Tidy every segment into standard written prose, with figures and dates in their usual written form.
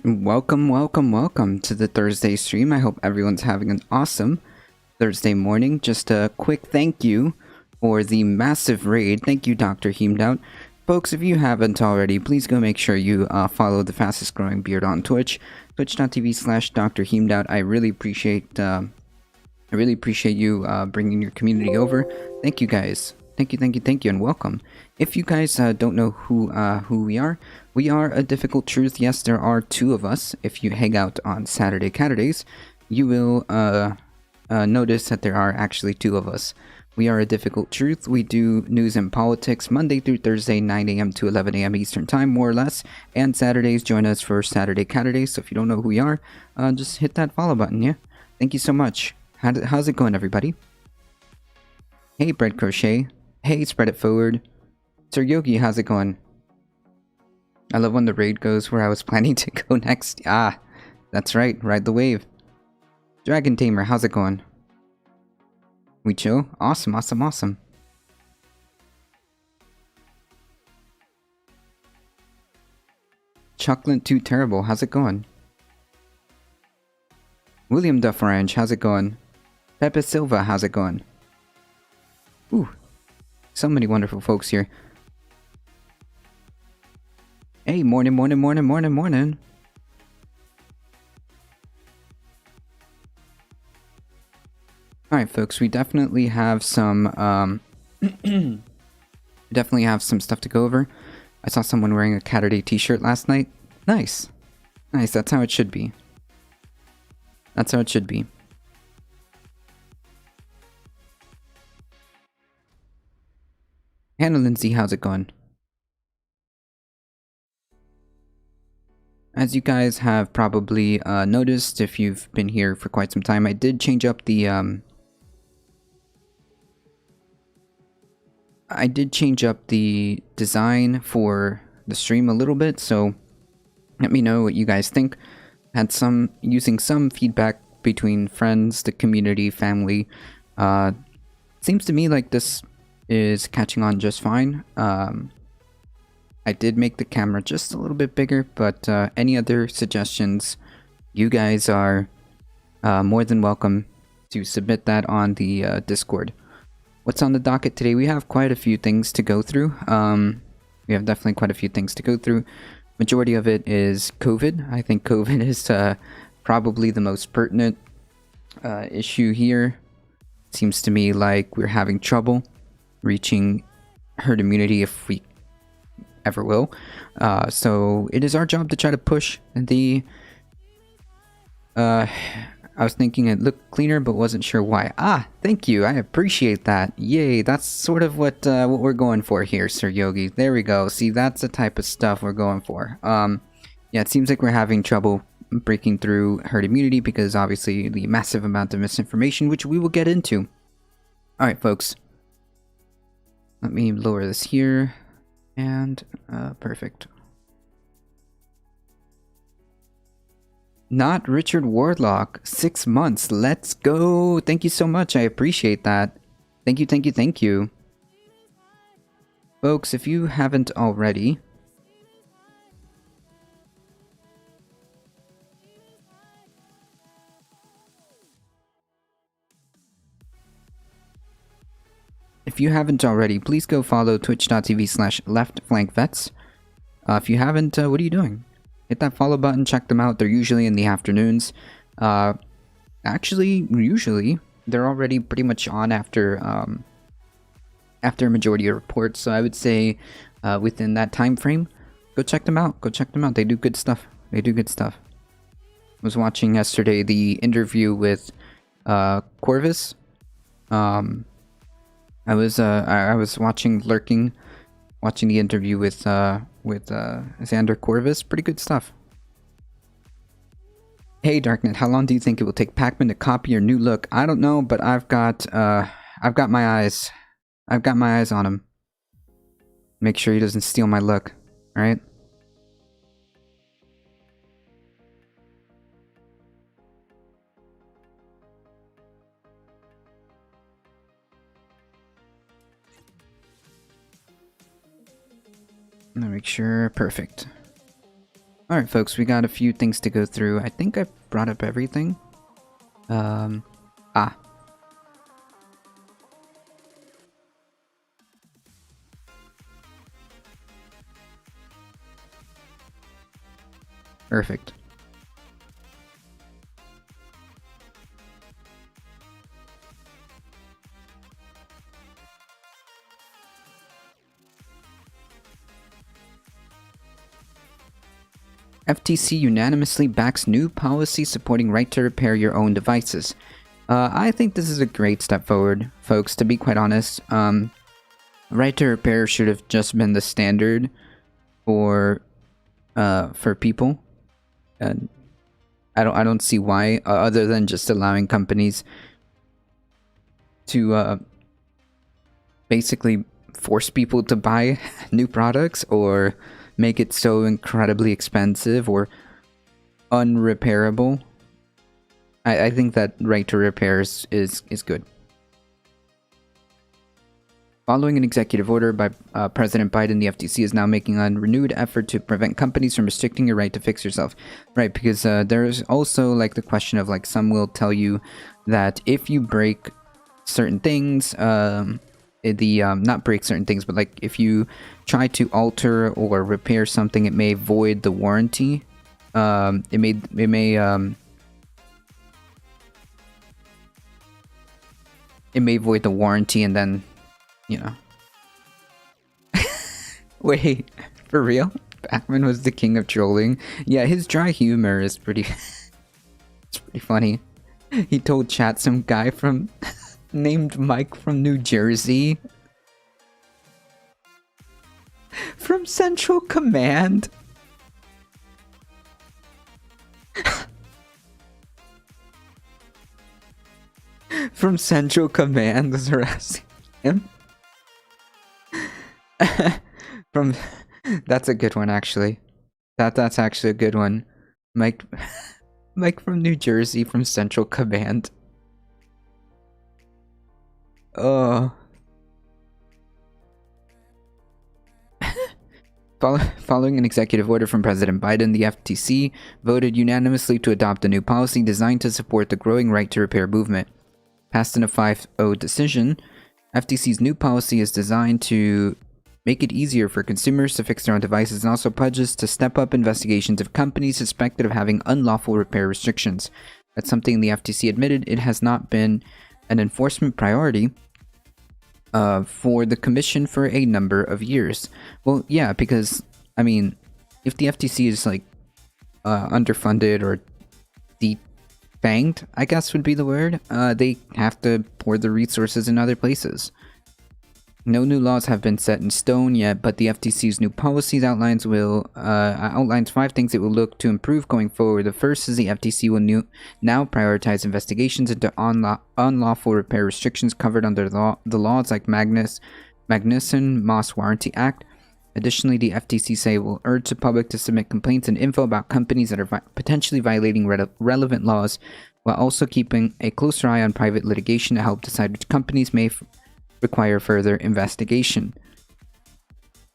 Welcome to the Thursday stream. I hope everyone's having an awesome Thursday morning. Just a quick thank you for the massive raid. Thank you, Dr. Heemdout. Folks, if you haven't already, please go make sure you follow the fastest growing beard on Twitch, twitch.tv/Dr. Heemdout. I really appreciate you bringing your community over. Thank you, guys. Thank you, and welcome. If you guys don't know who we are a Difficult Truth. Yes, there are two of us. If you hang out on Saturdays, you will notice that there are actually two of us. We are a Difficult Truth. We do news and politics Monday through Thursday, 9 a.m. to 11 a.m. Eastern Time, more or less. And Saturdays, join us for Saturdays. So if you don't know who we are, just hit that follow button, yeah? Thank you so much. How's it going, everybody? Hey, Bread Crochet. Hey, Spread It Forward. Sir Yogi, how's it going? I love when the raid goes where I was planning to go next. Ah, that's right. Ride the wave. Dragon Tamer, how's it going? We chill? Awesome. Chocolate Too Terrible, how's it going? William Dufferange, how's it going? Pepe Silva, how's it going? Ooh, so many wonderful folks here. Hey, morning. Alright, folks, we definitely have some, stuff to go over. I saw someone wearing a Catterday t-shirt last night. Nice, that's how it should be. Hannah Lindsay, how's it going? As you guys have probably noticed if you've been here for quite some time, I did change up the design for the stream a little bit, so let me know what you guys think. Using some feedback between friends, the community, family. Seems to me like this is catching on just fine. I did make the camera just a little bit bigger, but any other suggestions, you guys are more than welcome to submit that on the Discord. What's on the docket today? We have quite a few things to go through. Majority of it is COVID. I think COVID is probably the most pertinent issue here. Seems to me like we're having trouble reaching herd immunity if we ever will. So it is our job to try to push the I was thinking it looked cleaner but wasn't sure why. Thank you, I appreciate that. Yay, that's sort of what we're going for here, Sir Yogi. There we go. See, that's the type of stuff we're going for. Yeah, it seems like we're having trouble breaking through herd immunity because obviously the massive amount of misinformation, which we will get into. Alright, folks, let me lower this here. And, perfect. Not Richard Wardlock, 6 months, let's go! Thank you so much, I appreciate that. Thank you. Folks, if you haven't already, please go follow twitch.tv/leftflankvets. If you haven't, what are you doing? Hit that follow button, check them out. They're usually in the afternoons. Usually, they're already pretty much on after majority of reports. So I would say within that time frame, go check them out. They do good stuff. I was watching yesterday the interview with Corvus. I was watching the interview with Xander Corvus. Pretty good stuff. Hey Darknet, how long do you think it will take Pac-Man to copy your new look? I don't know, but I've got my eyes on him. Make sure he doesn't steal my look, alright? Let me make sure. Perfect. Alright, folks, we got a few things to go through. I think I brought up everything. Ah. Perfect. FTC unanimously backs new policy supporting right to repair your own devices. I think this is a great step forward, folks, to be quite honest. Right to repair should have just been the standard for people. And I don't see why, other than just allowing companies to basically force people to buy new products or make it so incredibly expensive or unrepairable. I think that right to repair is good. Following an executive order by President Biden, the FTC is now making a renewed effort to prevent companies from restricting your right to fix yourself. Right, because there's also like the question of like some will tell you that if you break certain things, not break certain things, but like if you try to alter or repair something, it may void the warranty. It may void the warranty, and then, you know. Wait, for real? Bachman was the king of trolling. Yeah, his dry humor is pretty. It's pretty funny. He told chat some guy from named Mike from New Jersey. From Central Command. From Central Command was harassing him. From that's a good one, actually. That's actually a good one. Mike from New Jersey from Central Command. Oh. Following an executive order from President Biden, the FTC voted unanimously to adopt a new policy designed to support the growing right to repair movement. Passed in a 5-0 decision, FTC's new policy is designed to make it easier for consumers to fix their own devices and also pledges to step up investigations of companies suspected of having unlawful repair restrictions. That's something the FTC admitted it has not been an enforcement priority for the commission for a number of years. Well, yeah, because, I mean, if the FTC is like underfunded or defanged, I guess would be the word, they have to pour the resources in other places. No new laws have been set in stone yet, but the FTC's new policies outlines 5 things it will look to improve going forward. The first is the FTC will now prioritize investigations into unlawful repair restrictions covered under the laws like Magnuson-Moss Warranty Act. Additionally, the FTC say will urge the public to submit complaints and info about companies that are potentially violating relevant laws, while also keeping a closer eye on private litigation to help decide which companies may require further investigation.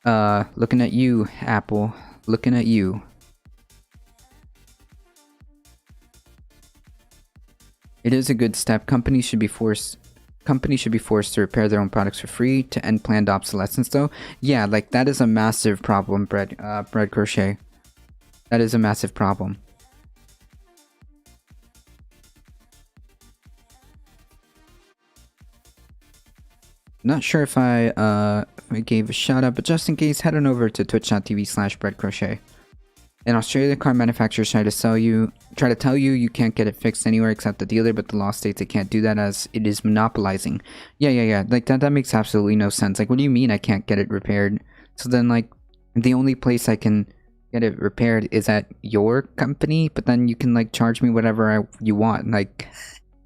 Looking at you, Apple. Looking at you. It is a good step. Companies should be forced to repair their own products for free to end planned obsolescence, though. Yeah, like that is a massive problem, Bread Crochet. That is a massive problem. Not sure if I gave a shout out, but just in case, head on over to twitch.tv/breadcrochet. In Australia, car manufacturers try to tell you you can't get it fixed anywhere except the dealer, but the law states it can't do that as it is monopolizing. Yeah. Like that makes absolutely no sense. Like, what do you mean I can't get it repaired? So then, like, the only place I can get it repaired is at your company, but then you can like charge me whatever you want. Like,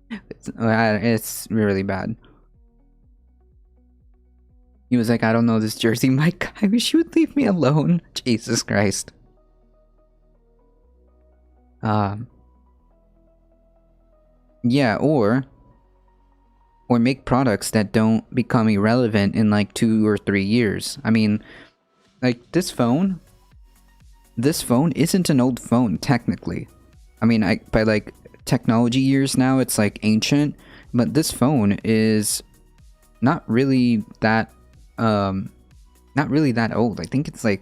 it's really bad. He was like, I don't know this Jersey Mike. I wish you would leave me alone. Jesus Christ. Yeah, or make products that don't become irrelevant in like 2 or 3 years. I mean, like this phone, this phone isn't an old phone technically. I mean, by like technology years now, it's like ancient, but this phone is not really that not really that old. I think it's like,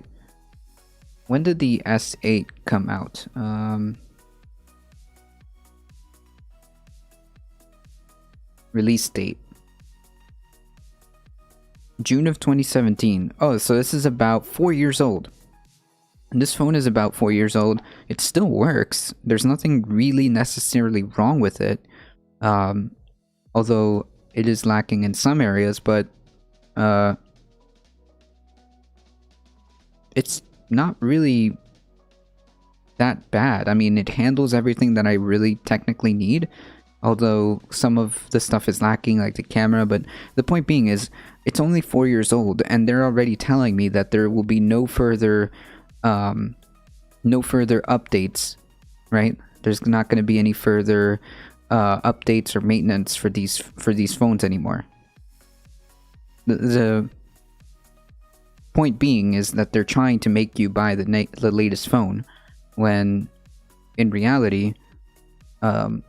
when did the S8 come out? Release date June of 2017. Oh, so this is about 4 years old. And this phone is about 4 years old. It still works. There's nothing really necessarily wrong with it. Although it is lacking in some areas, but it's not really that bad. I mean, it handles everything that I really technically need, although some of the stuff is lacking, like the camera. But the point being is, it's only 4 years old, and they're already telling me that there will be no further updates, right? There's not going to be any further updates or maintenance for these phones anymore. The point being is that they're trying to make you buy the latest phone, when in reality, there's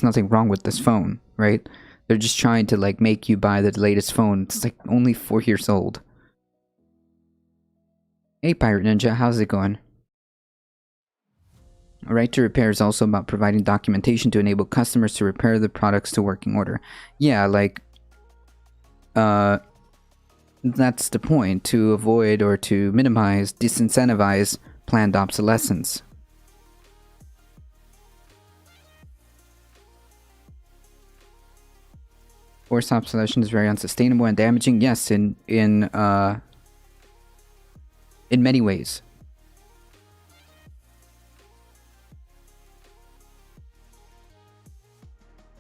nothing wrong with this phone, right? They're just trying to like make you buy the latest phone. It's like only 4 years old. Hey Pirate Ninja, how's it going? A right to repair is also about providing documentation to enable customers to repair the products to working order. Yeah, like that's the point, to avoid or to minimize, disincentivize planned obsolescence. Forced obsolescence is very unsustainable and damaging. Yes, in many ways.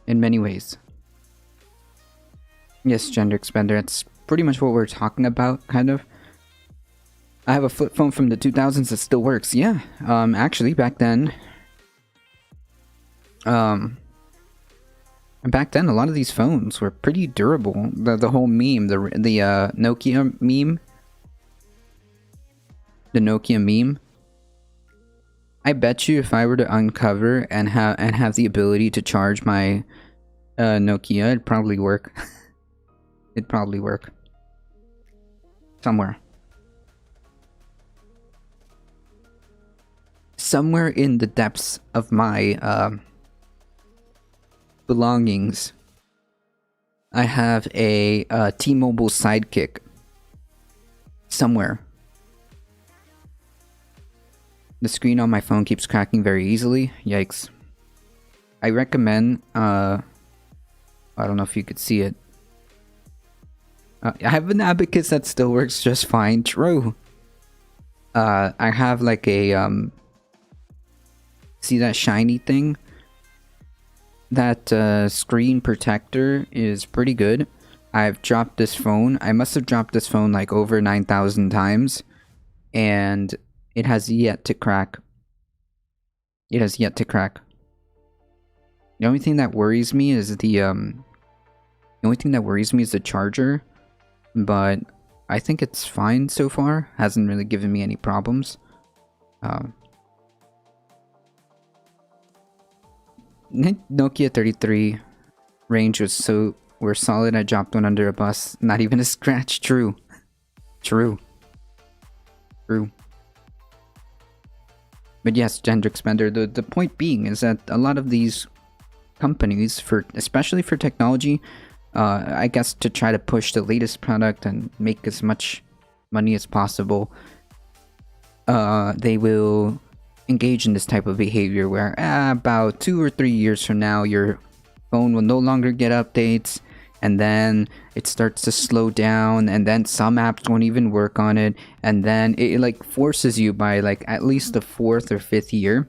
In many ways. Yes, Gender Expender, that's pretty much what we're talking about, kind of. I have a flip phone from the 2000s that still works. Yeah, actually, back then, a lot of these phones were pretty durable. The whole meme, the Nokia meme. The Nokia meme. I bet you if I were to uncover and have the ability to charge my Nokia, it'd probably work. It'd probably work. Somewhere. Somewhere in the depths of my belongings, I have a T-Mobile Sidekick. Somewhere. The screen on my phone keeps cracking very easily. Yikes. I recommend, I don't know if you could see it. I have an Abacus that still works just fine. True. I have like a, see that shiny thing? That screen protector is pretty good. I've dropped this phone. I must have dropped this phone like over 9,000 times. And it has yet to crack. It has yet to crack. The only thing that worries me is the only thing that worries me is the charger. But I think it's fine so far. Hasn't really given me any problems. Nokia 33 range were solid. I dropped one under a bus. Not even a scratch. True. True. True. But yes, Gender Expender, the point being is that a lot of these companies, especially for technology, I guess to try to push the latest product and make as much money as possible, they will engage in this type of behavior where about 2 or 3 years from now, your phone will no longer get updates, and then it starts to slow down, and then some apps won't even work on it, and then it like forces you by like at least the 4th or 5th year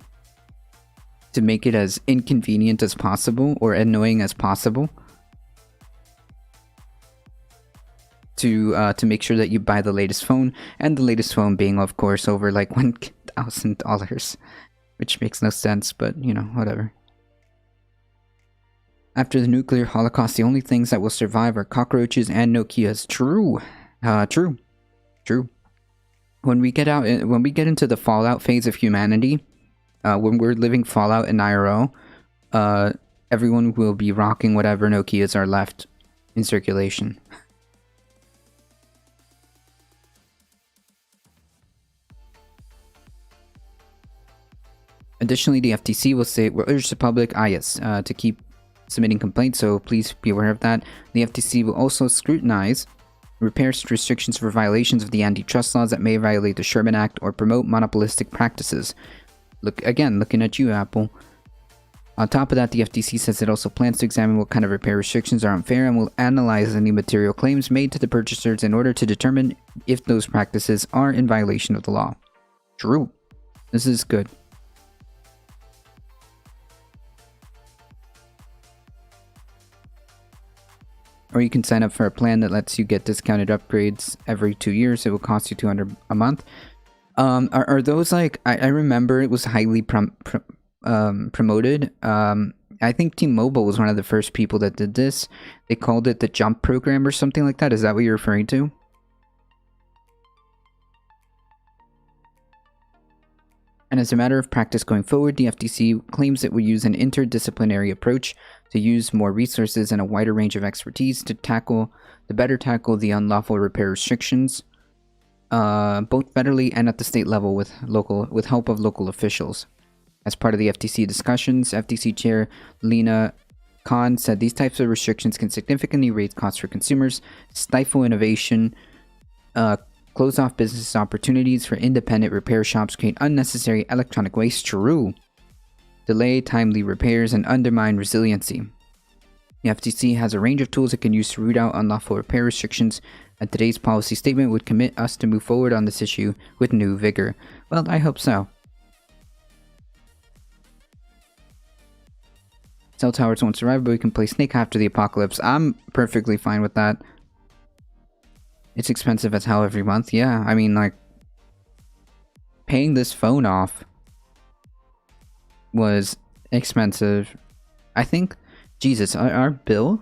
to make it as inconvenient as possible or annoying as possible to make sure that you buy the latest phone, and the latest phone being of course over like $1,000, which makes no sense, but you know, whatever. After the nuclear holocaust, the only things that will survive are cockroaches and Nokias. True. True. True. When we get into the Fallout phase of humanity, when we're living Fallout in IRL, everyone will be rocking whatever Nokias are left in circulation. Additionally, the FTC will urge the public, to keep submitting complaints, so please be aware of that. The FTC will also scrutinize repair restrictions for violations of the antitrust laws that may violate the Sherman Act or promote monopolistic practices. Looking at you, Apple. On top of that, the FTC says it also plans to examine what kind of repair restrictions are unfair and will analyze any material claims made to the purchasers in order to determine if those practices are in violation of the law. True. This is good. Or you can sign up for a plan that lets you get discounted upgrades every 2 years. It will cost you $200 a month. Are those like... I remember it was highly promoted. I think T-Mobile was one of the first people that did this. They called it the Jump program or something like that. Is that what you're referring to? And as a matter of practice going forward, the FTC claims it will use an interdisciplinary approach to use more resources and a wider range of expertise to better tackle the unlawful repair restrictions, both federally and at the state level with help of local officials. As part of the FTC discussions, FTC Chair Lina Khan said these types of restrictions can significantly raise costs for consumers, stifle innovation, close off business opportunities for independent repair shops, create unnecessary electronic waste, true, delay timely repairs, and undermine resiliency. The FTC has a range of tools it can use to root out unlawful repair restrictions, and today's policy statement would commit us to move forward on this issue with new vigor. Well, I hope so. Cell towers won't survive, but we can play Snake after the apocalypse. I'm perfectly fine with that. It's expensive as hell every month. Yeah, I mean, like, paying this phone off was expensive. I think, Jesus, our bill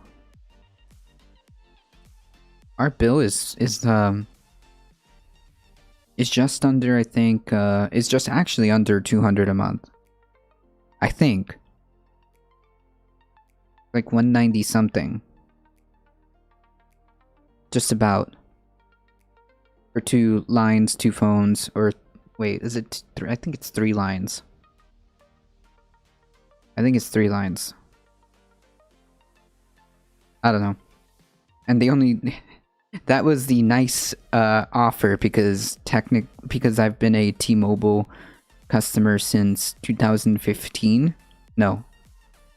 is just under, I think, is just actually under $200 a month. I think. Like 190 something. Just about. For 2 lines, 2 phones, or wait, is it I think it's 3 lines. I think it's 3 lines. I don't know. And the only that was the nice offer because I've been a T-Mobile customer since 2015. No,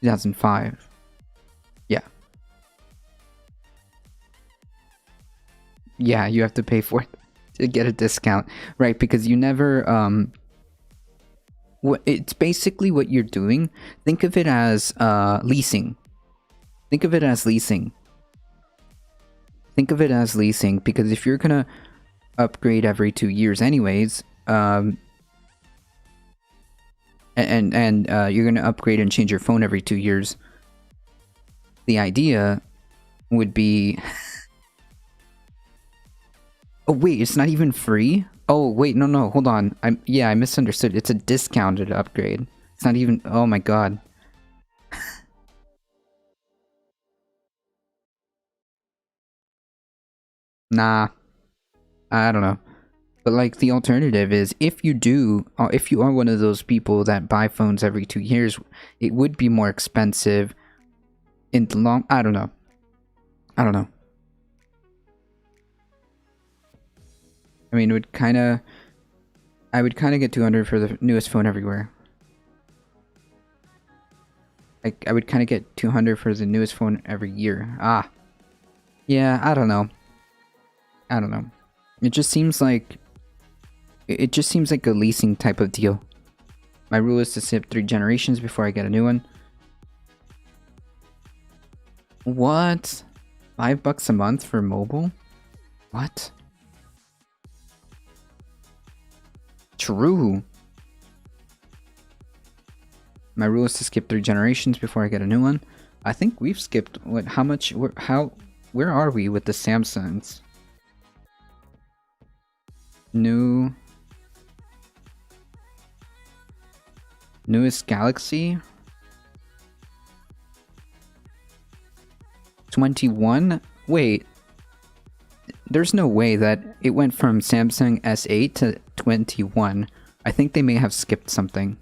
2005. Yeah. Yeah, you have to pay for it to get a discount, right? Because you never it's basically what you're doing. Think of it as leasing. Think of it as leasing. Think of it as leasing because if you're gonna upgrade every 2 years anyways, and you're gonna upgrade and change your phone every 2 years, the idea would be oh wait, it's not even free? Oh wait, no, hold on. I misunderstood. It's a discounted upgrade. It's not even, oh my god. Nah. I don't know. But like the alternative is if you are one of those people that buy phones every 2 years, it would be more expensive in the long, I don't know. I mean, I would kind of get 200 for the newest phone everywhere. Like, I would kind of get 200 for the newest phone every year. Yeah, I don't know. It just seems like a leasing type of deal. My rule is to skip 3 generations before I get a new one. What? $5 a month for mobile? What? True. My rule is to skip 3 generations before I get a new one. I think we've skipped what? How much? Where are we with the Samsungs? Newest Galaxy 21. Wait, there's no way that it went from Samsung S8 to 21. I think they may have skipped something.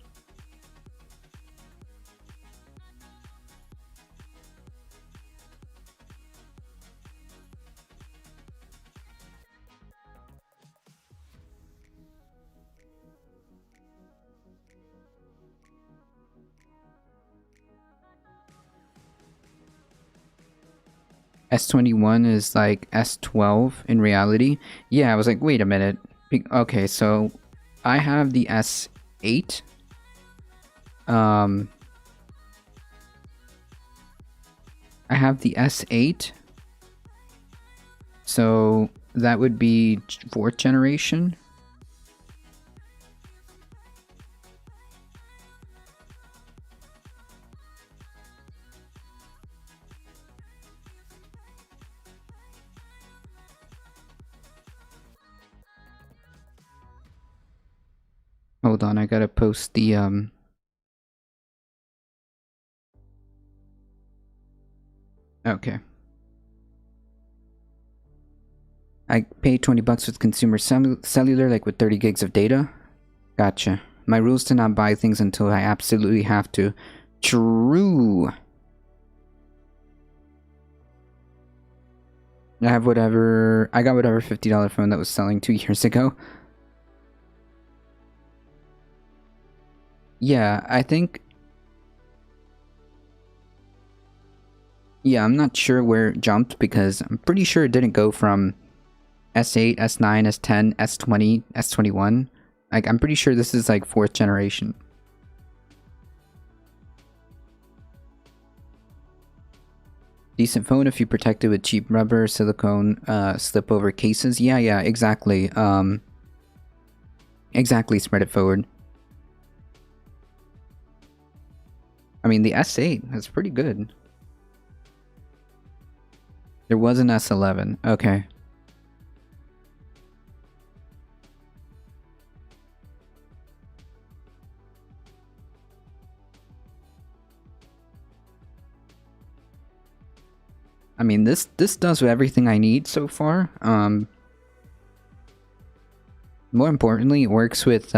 S21 is like S12 in reality. Yeah, I was like, wait a minute. Okay, so I have the S8. I have the S8. So that would be 4th generation. Hold on, I gotta post the Okay. I pay 20 bucks with consumer cellular, like with 30 gigs of data. Gotcha. My rules to not buy things until I absolutely have to. True. I got whatever $50 phone that was selling 2 years ago. Yeah, I think... Yeah, I'm not sure where it jumped because I'm pretty sure it didn't go from S8, S9, S10, S20, S21. Like, I'm pretty sure this is like 4th generation. Decent phone if you protect it with cheap rubber, silicone, slip over cases. Yeah, exactly. Exactly, spread it forward. I mean, the S8 is pretty good. There was an S11. Okay. I mean, this does everything I need so far. More importantly, it works with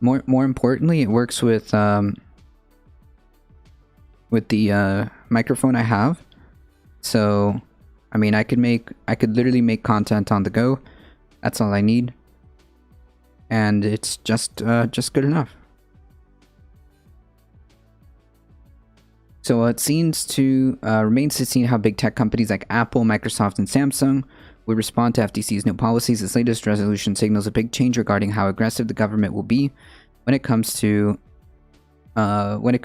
more importantly, it works with the microphone I have. So, I mean, I could literally make content on the go. That's all I need, and it's just good enough. So it seems to remains to see how big tech companies like Apple, Microsoft, and Samsung would respond to FTC's new policies. This latest resolution signals a big change regarding how aggressive the government will be when it comes to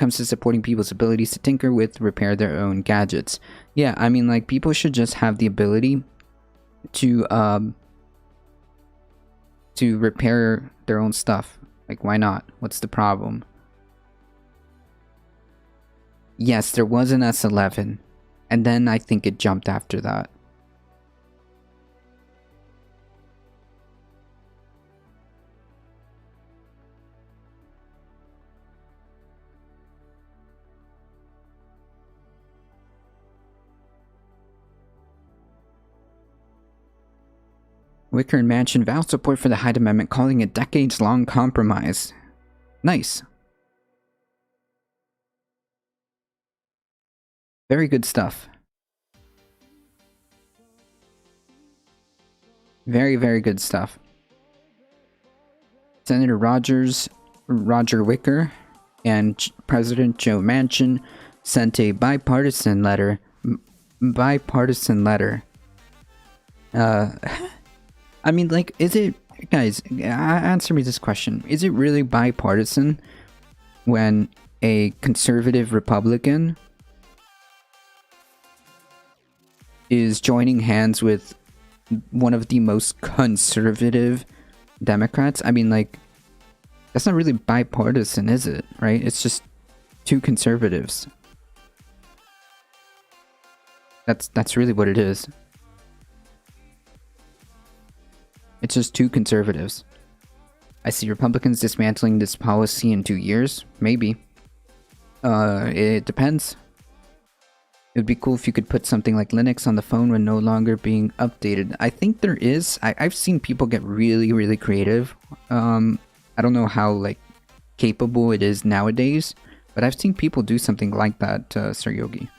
supporting people's abilities to tinker with, repair their own gadgets. Yeah, I mean, like, people should just have the ability to repair their own stuff. Like, why not? What's the problem? Yes, there was an S11, and then I think it jumped after that. Wicker and Manchin vow support for the Hyde Amendment, calling it decades-long compromise. Nice. Very good stuff. Very, very good stuff. Senator Roger Wicker, and President Joe Manchin sent a bipartisan letter. I mean, like, is it... Guys, answer me this question. Is it really bipartisan when a conservative Republican is joining hands with one of the most conservative Democrats? I mean, like, that's not really bipartisan, is it? Right? It's just two conservatives. That's really what it is. It's just two conservatives. I see Republicans dismantling this policy in 2 years. Maybe. It depends. It would be cool if you could put something like Linux on the phone when no longer being updated. I think there is. I've seen people get really, really creative. I don't know how like capable it is nowadays, but I've seen people do something like that, Sir Yogi.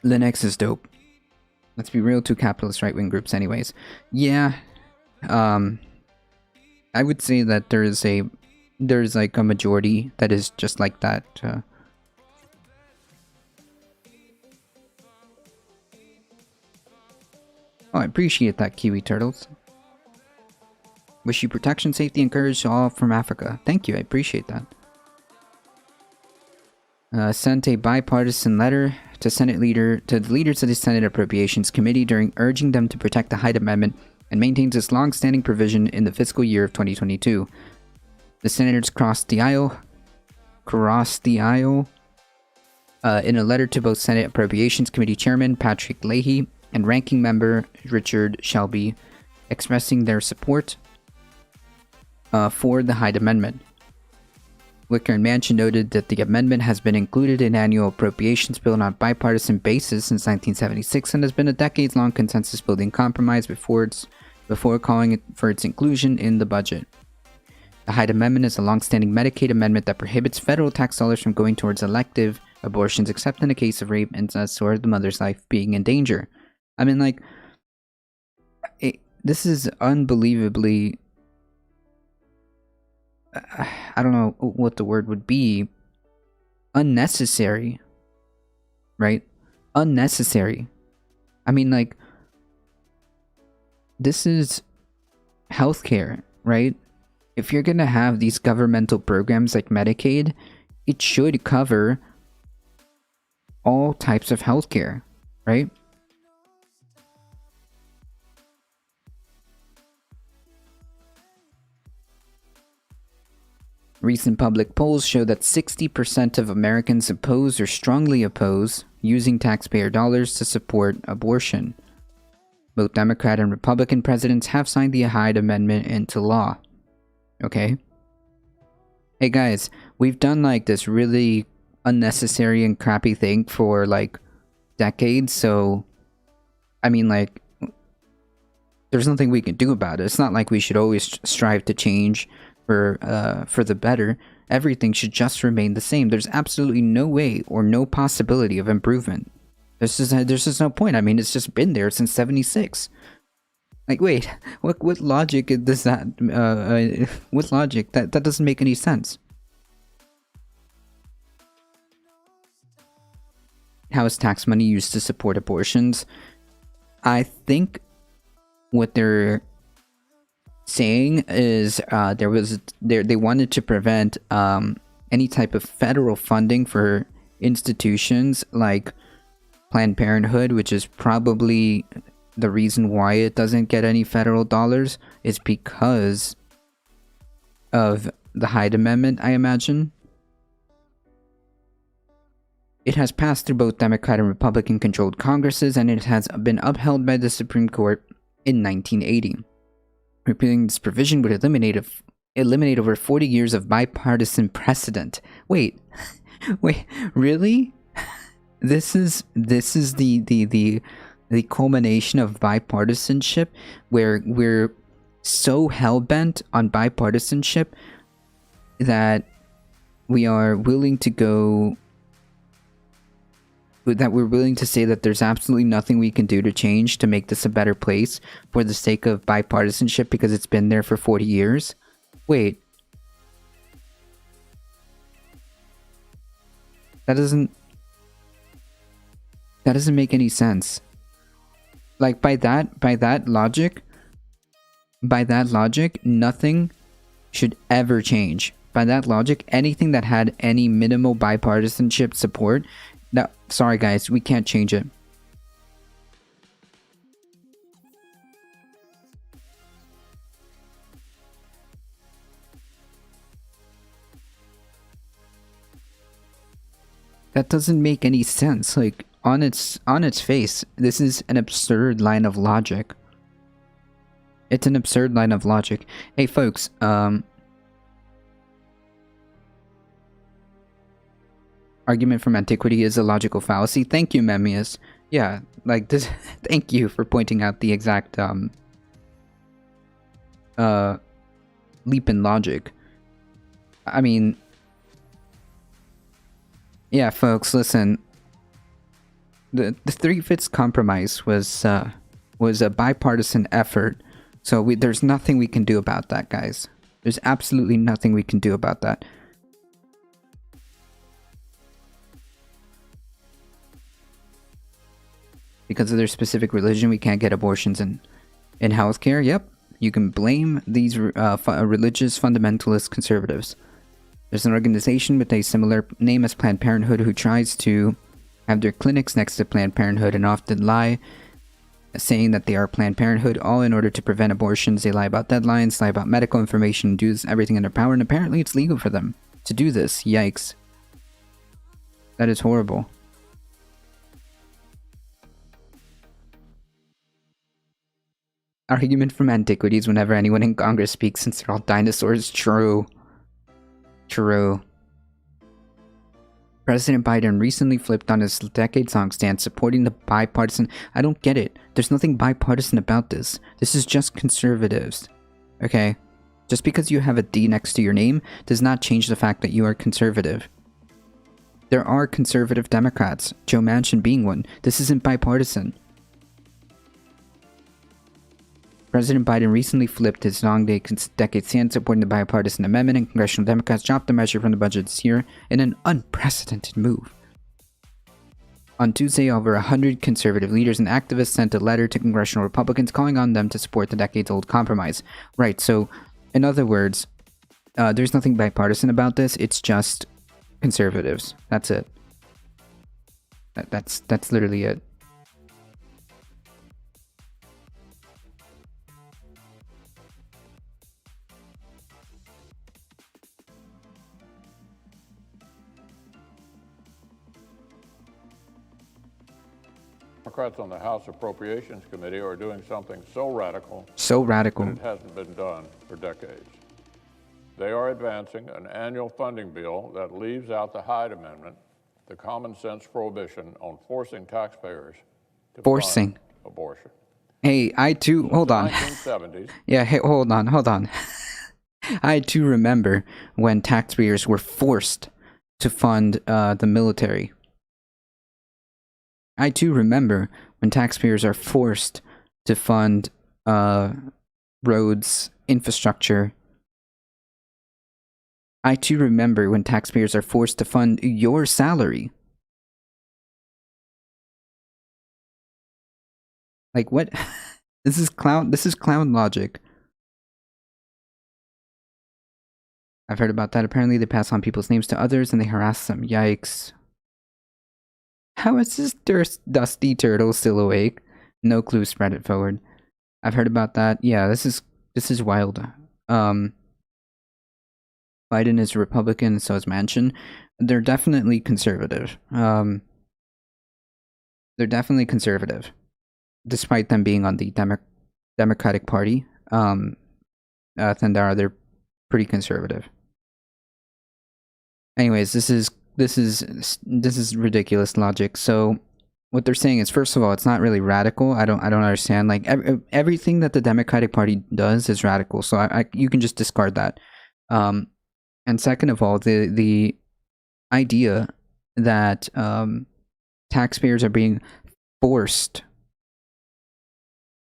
Linux is dope. Let's be real, two capitalist right-wing groups anyways. Yeah. I would say that there's like a majority that is just like that. Oh, I appreciate that, Kiwi Turtles. Wish you protection, safety, and courage to all from Africa. Thank you, I appreciate that. Sent a bipartisan letter to the leaders of the Senate Appropriations Committee during urging them to protect the Hyde Amendment and maintains this long-standing provision in the fiscal year of 2022. The senators crossed the aisle in a letter to both Senate Appropriations Committee Chairman Patrick Leahy and Ranking Member Richard Shelby, expressing their support for the Hyde Amendment. Wicker and Manchin noted that the amendment has been included in annual appropriations bill on a bipartisan basis since 1976 and has been a decades-long consensus-building compromise before calling it for its inclusion in the budget. The Hyde Amendment is a long-standing Medicaid amendment that prohibits federal tax dollars from going towards elective abortions except in the case of rape, incest, or the mother's life being in danger. I mean, like, this is unbelievably... I don't know what the word would be. Unnecessary. Right? Unnecessary. I mean, like, this is healthcare, right? If you're gonna have these governmental programs like Medicaid, it should cover all types of healthcare, right? Recent public polls show that 60% of Americans oppose or strongly oppose using taxpayer dollars to support abortion. Both Democrat and Republican presidents have signed the Hyde Amendment into law. Okay? Hey guys, we've done like this really unnecessary and crappy thing for like decades, so I mean, like, there's nothing we can do about it. It's not like we should always strive to change for the better. Everything should just remain the same. There's absolutely no way or no possibility of improvement. There's just no point. I mean, it's just been there since 76. Like, wait, what logic does that? What logic? That doesn't make any sense. How is tax money used to support abortions? I think what they're saying is they wanted to prevent any type of federal funding for institutions like Planned Parenthood, which is probably the reason why it doesn't get any federal dollars, is because of the Hyde Amendment, I imagine. It has passed through both Democrat and Republican controlled Congresses, and it has been upheld by the Supreme Court in 1980. Repealing this provision would eliminate over 40 years of bipartisan precedent. Wait, really? This is the culmination of bipartisanship, where we're so hell-bent on bipartisanship that we are willing to go... that we're willing to say that there's absolutely nothing we can do to change to make this a better place for the sake of bipartisanship because it's been there for 40 years? Wait. That doesn't make any sense. Like, by that logic, nothing should ever change. By that logic, anything that had any minimal bipartisanship support... No, sorry guys, we can't change it. That doesn't make any sense. Like, on its face, this is an absurd line of logic. It's an absurd line of logic. Hey, folks, argument from antiquity is a logical fallacy. Thank you, Memmius. Yeah, like this. Thank you for pointing out the exact leap in logic. I mean, yeah, folks, listen. The Three-Fifths Compromise was a bipartisan effort, so there's nothing we can do about that, guys. There's absolutely nothing we can do about that. Because of their specific religion, we can't get abortions in healthcare. Yep, you can blame these religious fundamentalist conservatives. There's an organization with a similar name as Planned Parenthood who tries to have their clinics next to Planned Parenthood and often lie, saying that they are Planned Parenthood, all in order to prevent abortions. They lie about deadlines, lie about medical information, do everything in their power, and apparently it's legal for them to do this. Yikes. That is horrible. Argument from antiquities whenever anyone in Congress speaks since they're all dinosaurs. True. True. President Biden recently flipped on his decades-long stance supporting the bipartisan... I don't get it. There's nothing bipartisan about this. This is just conservatives. Okay? Just because you have a D next to your name does not change the fact that you are conservative. There are conservative Democrats, Joe Manchin being one. This isn't bipartisan. President Biden recently flipped his long decade stance supporting the bipartisan amendment, and congressional Democrats dropped the measure from the budget this year in an unprecedented move. On Tuesday, over 100 conservative leaders and activists sent a letter to congressional Republicans calling on them to support the decades-old compromise. Right, so, in other words, there's nothing bipartisan about this, it's just conservatives. That's it. That's literally it. Democrats on the House Appropriations Committee are doing something so radical that it hasn't been done for decades. They are advancing an annual funding bill that leaves out the Hyde Amendment, the common sense prohibition on forcing taxpayers to fund abortion. Hey, I too... Hold on. 1970s. Yeah, hey, hold on. I too remember when taxpayers were forced to fund the military. I too remember when taxpayers are forced to fund roads, infrastructure. I too remember when taxpayers are forced to fund your salary. Like what? This is clown logic. I've heard about that. Apparently they pass on people's names to others and they harass them. Yikes. How is this dusty turtle still awake? No clue, spread it forward. I've heard about that. Yeah, this is wild. Biden is a Republican, so is Manchin. They're definitely conservative. They're definitely conservative. Despite them being on the Democratic Party. Thundara, they're pretty conservative. Anyways, this is ridiculous logic. So what they're saying is, first of all, it's not really radical. I don't understand. Like everything that the Democratic Party does is radical. So you can just discard that. And second of all, the idea that taxpayers are being forced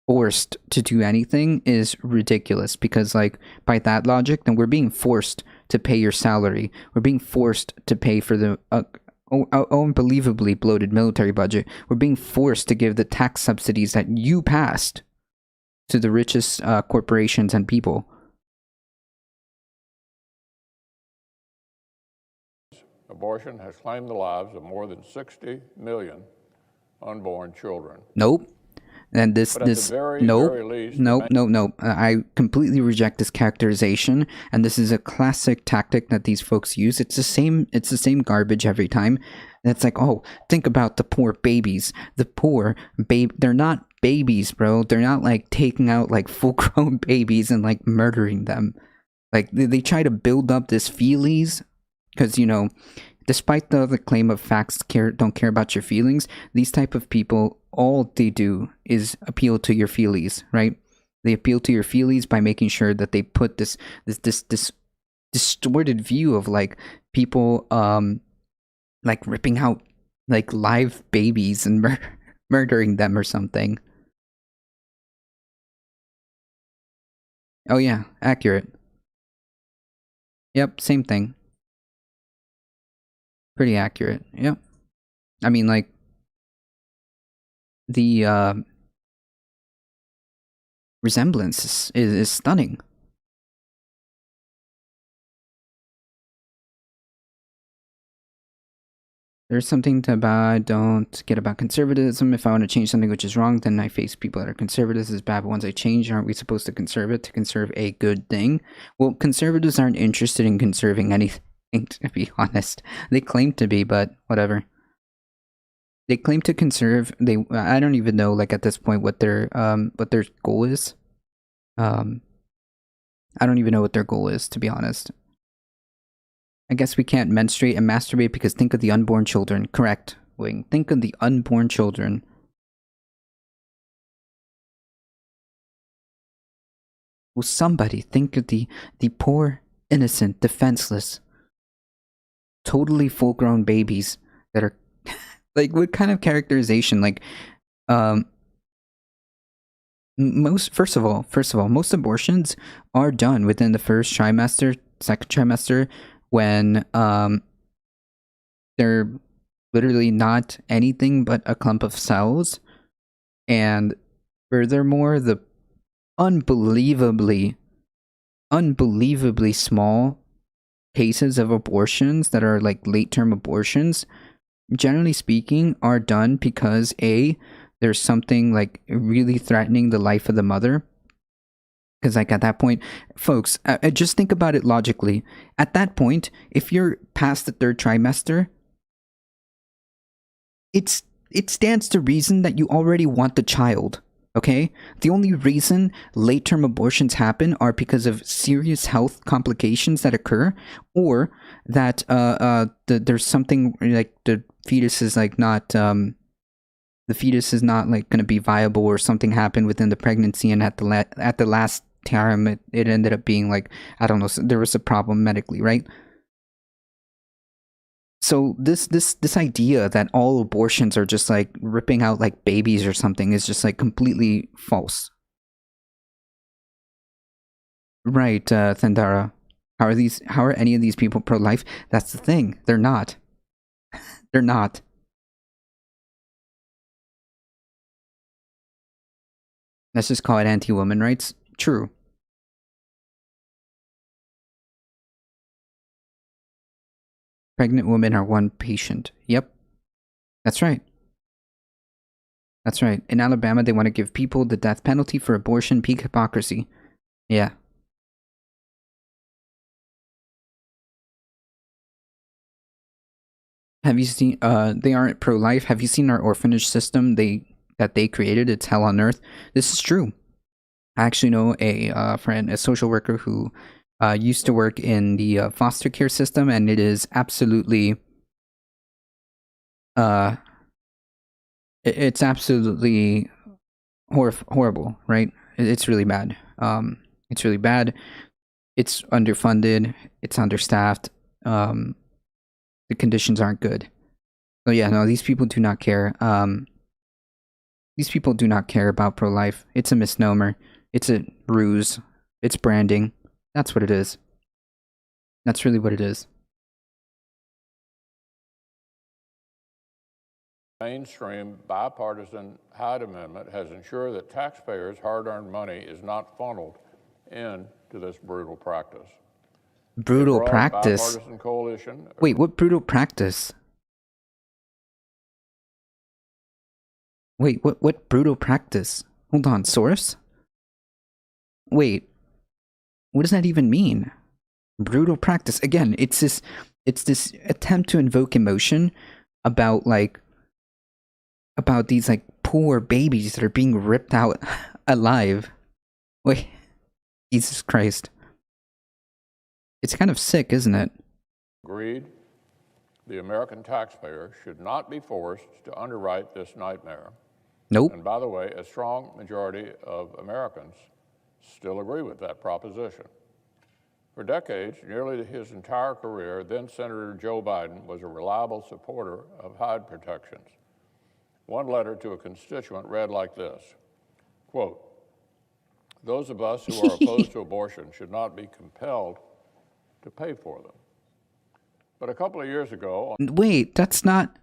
to do anything is ridiculous, because like by that logic, then we're being forced to pay your salary. We're being forced to pay for the unbelievably bloated military budget. We're being forced to give the tax subsidies that you passed to the richest corporations and people. Abortion has claimed the lives of more than 60 million unborn children. Nope. And nope. I completely reject this characterization, and this is a classic tactic that these folks use. It's the same garbage every time. And it's like, oh, think about the poor babies. The poor babe, they're not babies, bro. They're not like taking out like full-grown babies and like murdering them. Like they try to build up this feelies because, you know, despite the claim of facts don't care about your feelings, these type of people, all they do is appeal to your feelies, right? They appeal to your feelies by making sure that they put this distorted view of like people like ripping out like live babies and murdering them or something. Oh yeah, accurate. Yep, same thing. Pretty accurate. Yep. I mean, like the resemblance is stunning. There's something to about don't get about conservatism. If I want to change something which is wrong, then I face people that are conservatives as bad. But once I change, aren't we supposed to conserve it to conserve a good thing? Well, conservatives aren't interested in conserving anything, to be honest. They claim to be, but whatever. They claim to conserve. I don't even know, like, at this point what their goal is. I don't even know what their goal is, to be honest. I guess we can't menstruate and masturbate because think of the unborn children. Correct, Wing. Think of the unborn children. Will somebody think of the poor, innocent, defenseless, totally full-grown babies that are like, what kind of characterization? Like, first of all, most abortions are done within the first trimester, second trimester, when they're literally not anything but a clump of cells, and furthermore, the unbelievably small cases of abortions that are like late-term abortions, generally speaking, are done because there's something like really threatening the life of the mother. Because, like, at that point, folks, just think about it logically. At that point, if you're past the third trimester, it stands to reason that you already want the child, okay? The only reason late-term abortions happen are because of serious health complications that occur, or that there's something like the fetus is like not the fetus is not like going to be viable, or something happened within the pregnancy, and at the last time it ended up being like, I don't know, there was a problem medically, right? So this idea that all abortions are just like ripping out like babies or something is just like completely false. Right, Thandara. How are any of these people pro-life? That's the thing. They're not. They're not. Let's just call it anti-woman rights. True. Pregnant women are one patient. Yep. That's right. That's right. In Alabama, they want to give people the death penalty for abortion. Peak hypocrisy. Yeah. Have you seen, they aren't pro-life. Have you seen our orphanage system that they created? It's hell on earth. This is true. I actually know a friend, a social worker who used to work in the foster care system, and it is absolutely it's absolutely horrible, right? It's really bad. It's really bad. It's underfunded. It's understaffed. The conditions aren't good. So yeah, no, these people do not care. These people do not care about pro-life. It's a misnomer. It's a ruse. It's branding. That's what it is. That's really what it is. Mainstream bipartisan Hyde Amendment has ensured that taxpayers' hard-earned money is not funneled into this brutal practice. Brutal practice? Bipartisan coalition. Wait, what brutal practice? Wait, what brutal practice? Hold on, source? Wait, what does that even mean? Brutal practice. Again, it's this attempt to invoke emotion about these like poor babies that are being ripped out alive. Wait, Jesus Christ. It's kind of sick, isn't it? Agreed. The American taxpayer should not be forced to underwrite this nightmare. Nope. And by the way, a strong majority of Americans still agree with that proposition. For decades, nearly his entire career, then Senator Joe Biden was a reliable supporter of Hyde protections. One letter to a constituent read like this, quote, "Those of us who are opposed to abortion should not be compelled to pay for them." But a couple of years ago... Wait, that's not...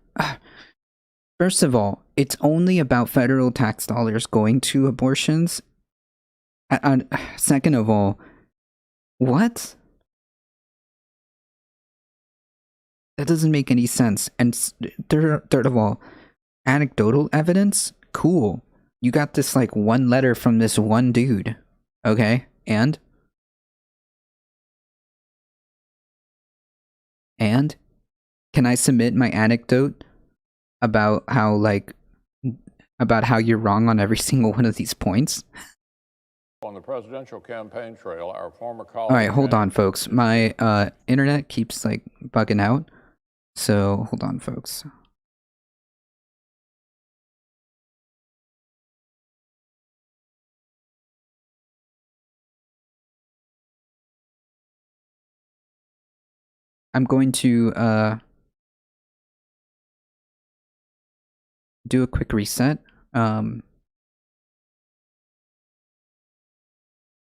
First of all, it's only about federal tax dollars going to abortions. Second of all, what? That doesn't make any sense. And third of all, anecdotal evidence? Cool. You got this like one letter from this one dude. Okay, and? And? Can I submit my anecdote about how you're wrong on every single one of these points? On the presidential campaign trail, our former colleague... Alright, hold on, folks. My internet keeps like bugging out. So, hold on, folks. I'm going to do a quick reset. I'm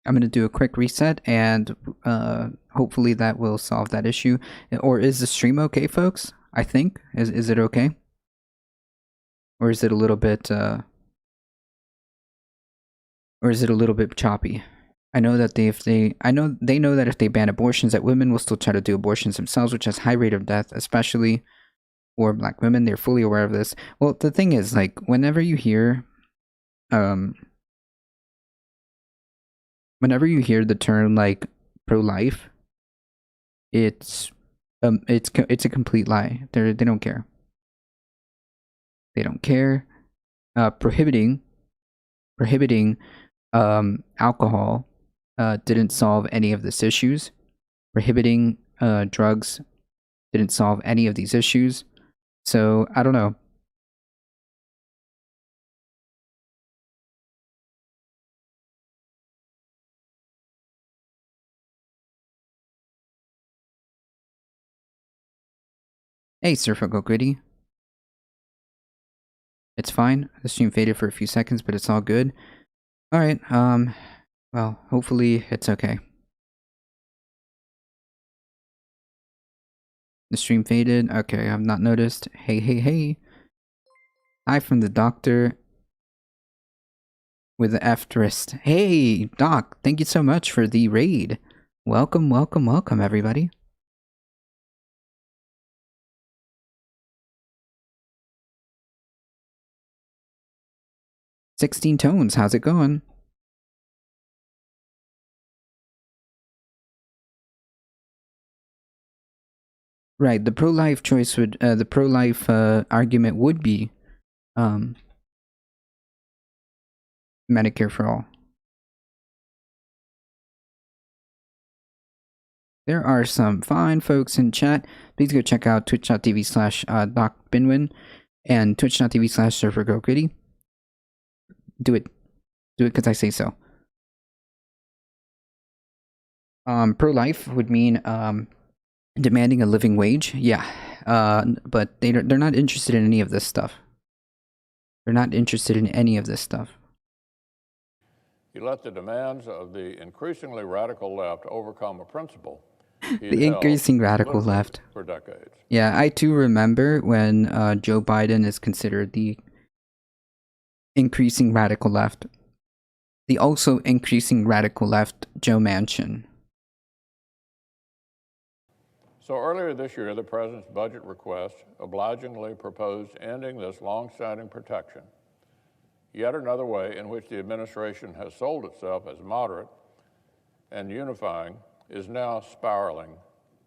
going to do a quick reset, and hopefully that will solve that issue. Or is the stream okay, folks? I think. Is it okay? Or is it a little bit choppy? I know that they know that if they ban abortions, that women will still try to do abortions themselves, which has high rate of death, especially for Black women. They're fully aware of this. Well, the thing is, like, whenever you hear the term like pro-life, it's a complete lie. They don't care. They don't care. Prohibiting alcohol didn't solve any of these issues. Prohibiting drugs didn't solve any of these issues. So I don't know. Hey, Surfer Go Gritty. It's fine. The stream faded for a few seconds, but it's all good. Alright, well, hopefully it's okay. The stream faded. Okay, I've not noticed. Hey. Hi from the doctor with the asterisk. Hey, Doc, thank you so much for the raid. Welcome, everybody. "16 Tones, how's it going?" Right, the pro-life choice would, the pro-life argument would be Medicare for all. There are some fine folks in chat. Please go check out twitch.tv/DocBinwin and twitch.tv/SurferGoGritty. Do it because I say so. Pro-life would mean demanding a living wage. Yeah, but they're not interested in any of this stuff. They're not interested in any of this stuff. He let the demands of the increasingly radical left overcome a principle. The increasing radical left. For decades. Yeah, I too remember when Joe Biden is considered the increasing radical left. The also increasing radical left Joe Manchin. So earlier this year, the president's budget request obligingly proposed ending this long-standing protection. Yet another way in which the administration has sold itself as moderate and unifying is now spiraling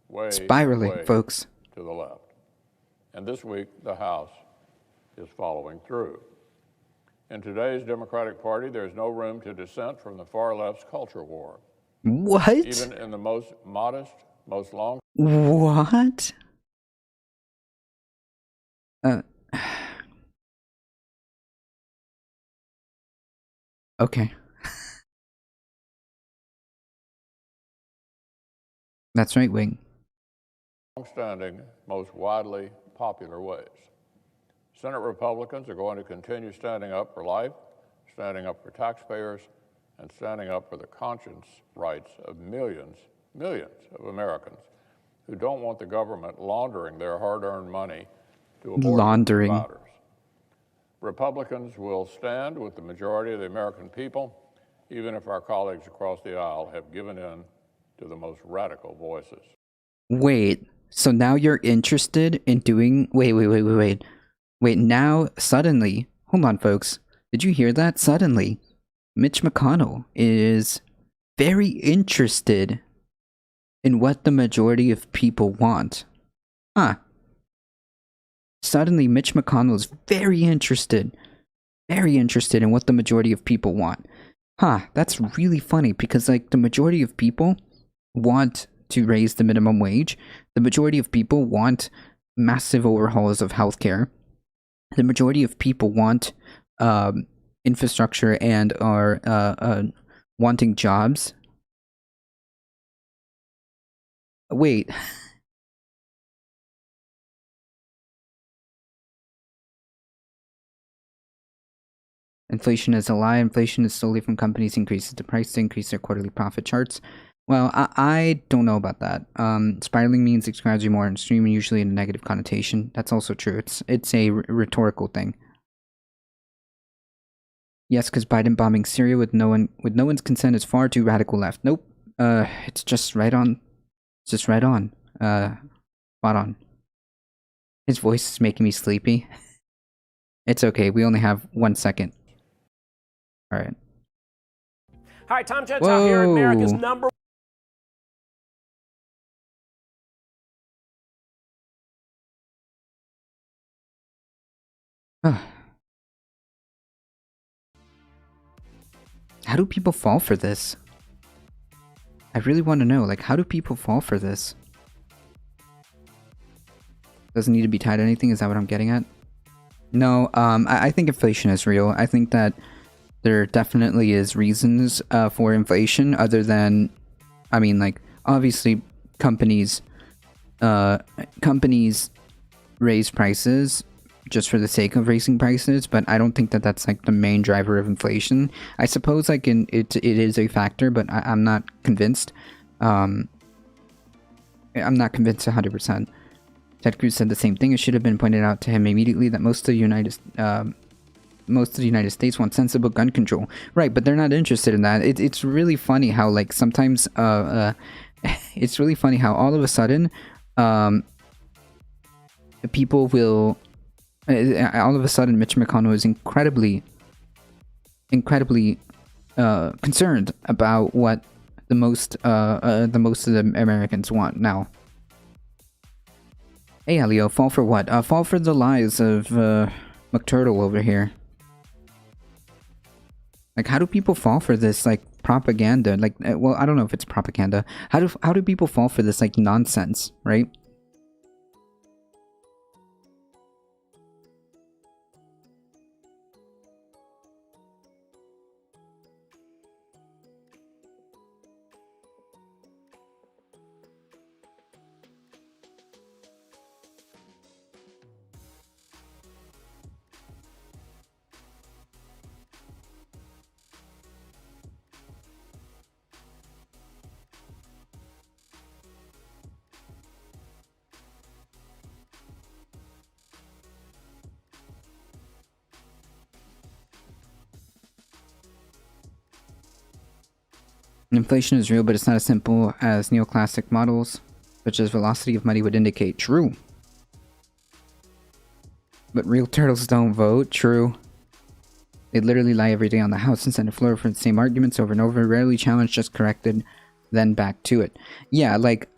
way folks, to the left. And this week, the House is following through. In today's Democratic Party, there's no room to dissent from the far left's culture war. What? Even in the most modest, most long. What? Okay. That's right, Wing. Long-standing, most widely popular ways. Senate Republicans are going to continue standing up for life, standing up for taxpayers, and standing up for the conscience rights of millions of Americans who don't want the government laundering their hard-earned money to abortion providers. Republicans will stand with the majority of the American people, even if our colleagues across the aisle have given in to the most radical voices. Wait, so now you're interested in doing... Wait, now, suddenly... Hold on, folks. Did you hear that? Suddenly, Mitch McConnell is very interested in what the majority of people want. Huh. Suddenly, Mitch McConnell is very interested in what the majority of people want. Huh, that's really funny because, like, the majority of people want to raise the minimum wage. The majority of people want massive overhauls of healthcare. The majority of people want infrastructure and are wanting jobs. Wait. Inflation is a lie. Inflation is solely from companies increases the price to increase their quarterly profit charts. Well, I don't know about that. Spiraling means it describes you more in stream and usually in a negative connotation. That's also true. It's a rhetorical thing. Yes, because Biden bombing Syria with no one's consent is far too radical left. Nope. It's just right on. It's just right on. Spot on. His voice is making me sleepy. It's okay. We only have 1 second. All right. Hi, Tom Gentile here, America's number. How do people fall for this? I really want to know, like, how do people fall for this? Doesn't need to be tied to anything, is that what I'm getting at? No, I think inflation is real. I think that there definitely is reasons for inflation other than, I mean, like, obviously companies raise prices just for the sake of raising prices, but I don't think that that's like the main driver of inflation. I suppose like it is a factor, but I'm not convinced. I'm not convinced 100%. Ted Cruz said the same thing. It should have been pointed out to him immediately that most of the United States want sensible gun control. Right, but they're not interested in that. It's really funny how like sometimes it's really funny how all of a sudden people will all of a sudden Mitch McConnell is incredibly concerned about what the most of the Americans want now. Hey Elio, fall for what? Fall for the lies of McTurtle over here. Like, how do people fall for this like propaganda? Like, well, I don't know if it's propaganda. How do people fall for this like nonsense, right? Inflation is real, but it's not as simple as neoclassic models, such as velocity of money would indicate. True. But real turtles don't vote. True. They literally lie every day on the House and Senate floor for the same arguments over and over, rarely challenged, just corrected, then back to it. Yeah, like...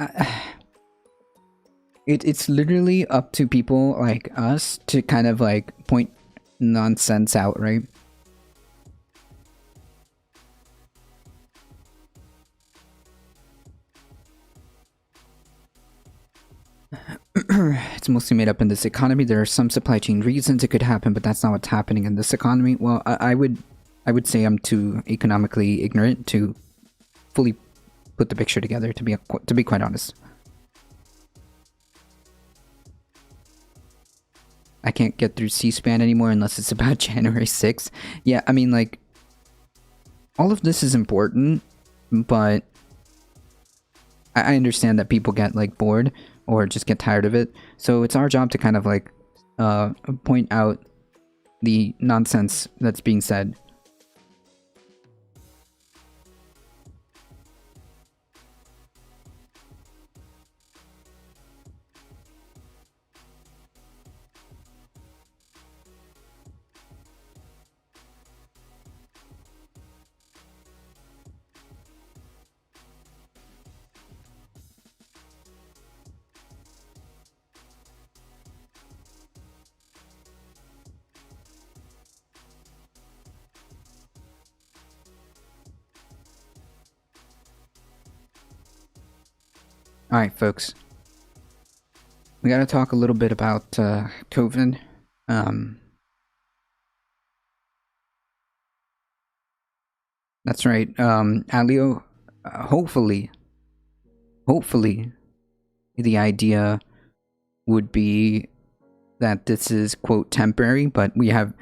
It's literally up to people like us to kind of like point nonsense out, right? It's mostly made up in this economy. There are some supply chain reasons it could happen, but that's not what's happening in this economy. Well, I would say I'm too economically ignorant to fully put the picture together, to be quite honest. I can't get through C-SPAN anymore unless it's about January 6th. Yeah, I mean, like, all of this is important, but I understand that people get, like, bored or just get tired of it. So it's our job to kind of, like, point out the nonsense that's being said. Alright, folks. We gotta talk a little bit about COVID. That's right. Alio, hopefully, the idea would be that this is, quote, temporary, but we have...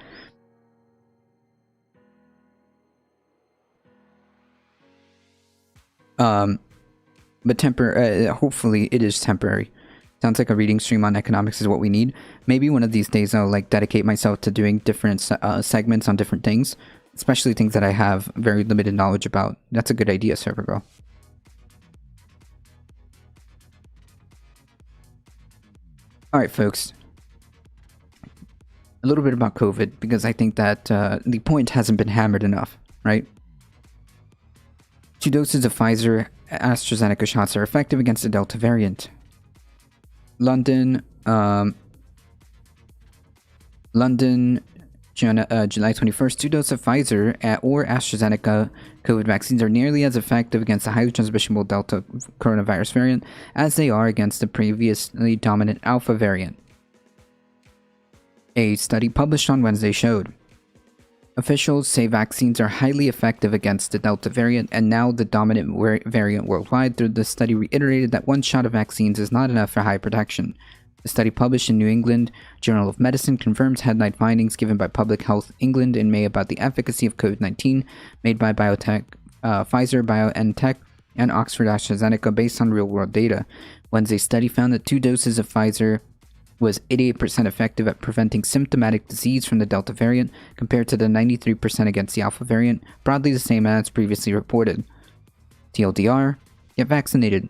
But hopefully it is temporary. Sounds like a reading stream on economics is what we need. Maybe one of these days I'll like dedicate myself to doing different segments on different things, especially things that I have very limited knowledge about. That's a good idea, Servergirl. Alright, folks. A little bit about COVID, because I think that the point hasn't been hammered enough, right? 2 doses of Pfizer AstraZeneca shots are effective against the Delta variant. London, July 21st, 2 doses of Pfizer or AstraZeneca COVID vaccines are nearly as effective against the highly transmissible Delta coronavirus variant as they are against the previously dominant Alpha variant. A study published on Wednesday showed. Officials say vaccines are highly effective against the Delta variant and now the dominant variant worldwide. The study reiterated that one shot of vaccines is not enough for high protection. The study published in New England Journal of Medicine confirms headline findings given by Public Health England in May about the efficacy of COVID-19 made by biotech Pfizer, BioNTech, and Oxford AstraZeneca based on real-world data. Wednesday's study found that 2 doses of Pfizer was 88% effective at preventing symptomatic disease from the Delta variant, compared to the 93% against the Alpha variant, broadly the same as previously reported. TLDR, get vaccinated.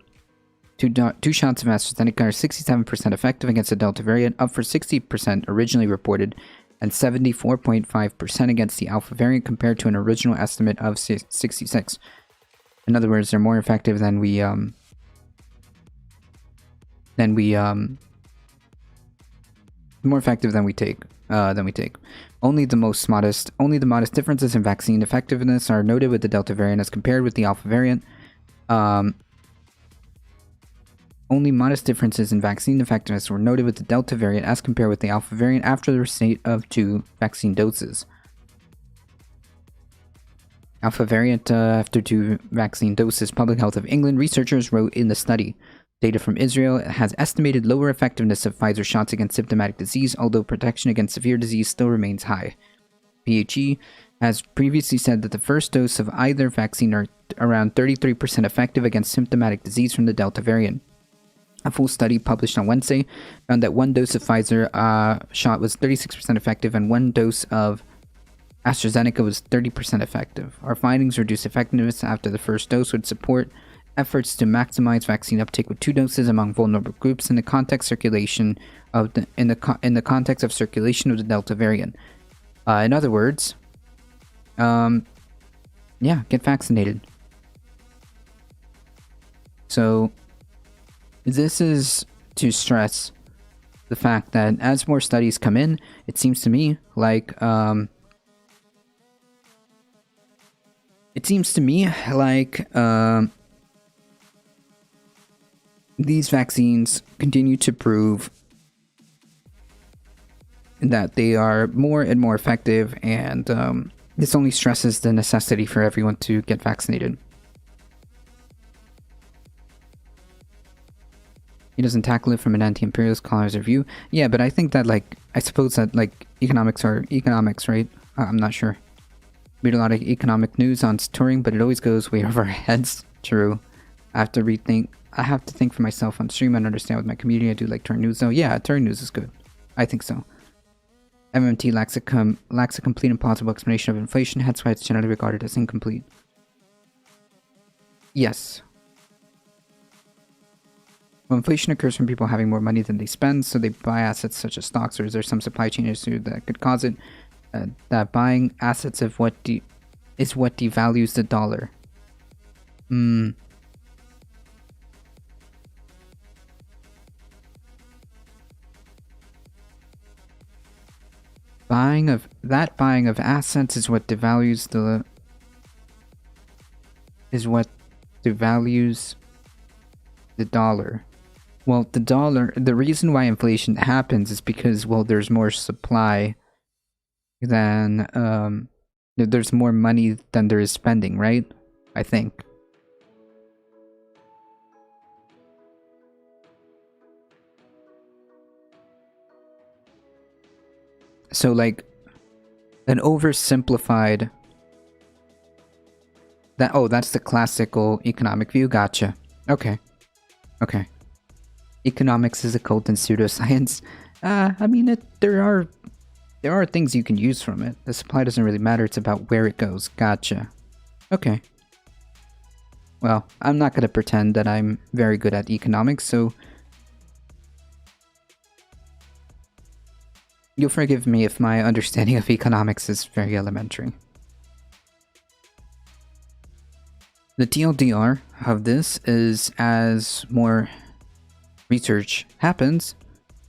Two shots of AstraZeneca are 67% effective against the Delta variant, up from 60% originally reported, and 74.5% against the Alpha variant, compared to an original estimate of 66. In other words, they're more effective than we take. Only the modest differences in vaccine effectiveness are noted with the Delta variant as compared with the Alpha variant. Only modest differences in vaccine effectiveness were noted with the Delta variant as compared with the Alpha variant after the receipt of 2 vaccine doses. Alpha variant after 2 vaccine doses, Public Health of England researchers wrote in the study. Data from Israel has estimated lower effectiveness of Pfizer shots against symptomatic disease, although protection against severe disease still remains high. PHE has previously said that the first dose of either vaccine are around 33% effective against symptomatic disease from the Delta variant. A full study published on Wednesday found that 1 dose of Pfizer shot was 36% effective and 1 dose of AstraZeneca was 30% effective. Our findings reduce effectiveness after the first dose would support efforts to maximize vaccine uptake with 2 doses among vulnerable groups in the context of circulation of the Delta variant. In other words, yeah, get vaccinated. So this is to stress the fact that as more studies come in, it seems to me like these vaccines continue to prove that they are more and more effective, and this only stresses the necessity for everyone to get vaccinated. He doesn't tackle it from an anti-imperialist colonizer view. Yeah, but I think that, like, I suppose that, like, economics are economics, right? I'm not sure. Read a lot of economic news on touring, but it always goes way over our heads. True. I have to think for myself on stream and understand with my community. I do like touring news, though. Yeah, touring news is good. I think so. MMT lacks a complete and plausible explanation of inflation, hence why it's generally regarded as incomplete. Yes. Well, inflation occurs from people having more money than they spend, so they buy assets such as stocks, or is there some supply chain issue that could cause it? That buying assets is what devalues the dollar. Buying of assets is what devalues the dollar. Well, the reason why inflation happens is because, well, there's more supply than there's more money than there is spending, right? I think. So, like, an oversimplified... that's the classical economic view. Gotcha. Okay. Economics is a cult and pseudoscience. I mean, there are things you can use from it. The supply doesn't really matter. It's about where it goes. Gotcha. Okay. Well, I'm not going to pretend that I'm very good at economics, so... You'll forgive me if my understanding of economics is very elementary. The TLDR of this is, as more research happens,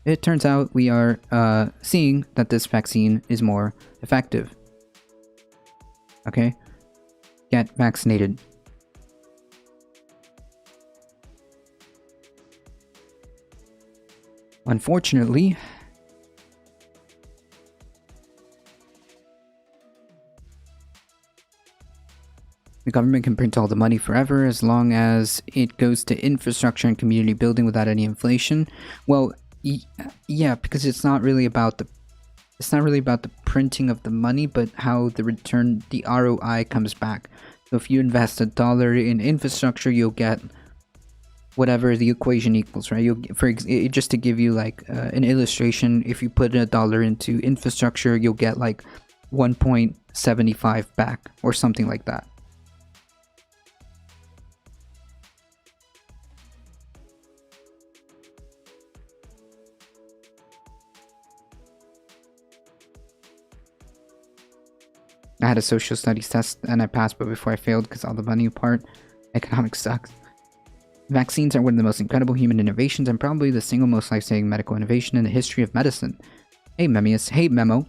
it turns out we are seeing that this vaccine is more effective. Okay? Get vaccinated. Unfortunately, the government can print all the money forever as long as it goes to infrastructure and community building without any inflation. Well, yeah, because it's not really about the printing of the money, but how the ROI comes back. So if you invest $1 in infrastructure, you'll get whatever the equation equals, right? Just to give you like an illustration, if you put $1 into infrastructure, you'll get like 1.75 back or something like that. I had a social studies test and I passed, but before I failed because all the money part. Economics sucks. Vaccines are one of the most incredible human innovations and probably the single most life-saving medical innovation in the history of medicine. Hey Memius, hey Memo.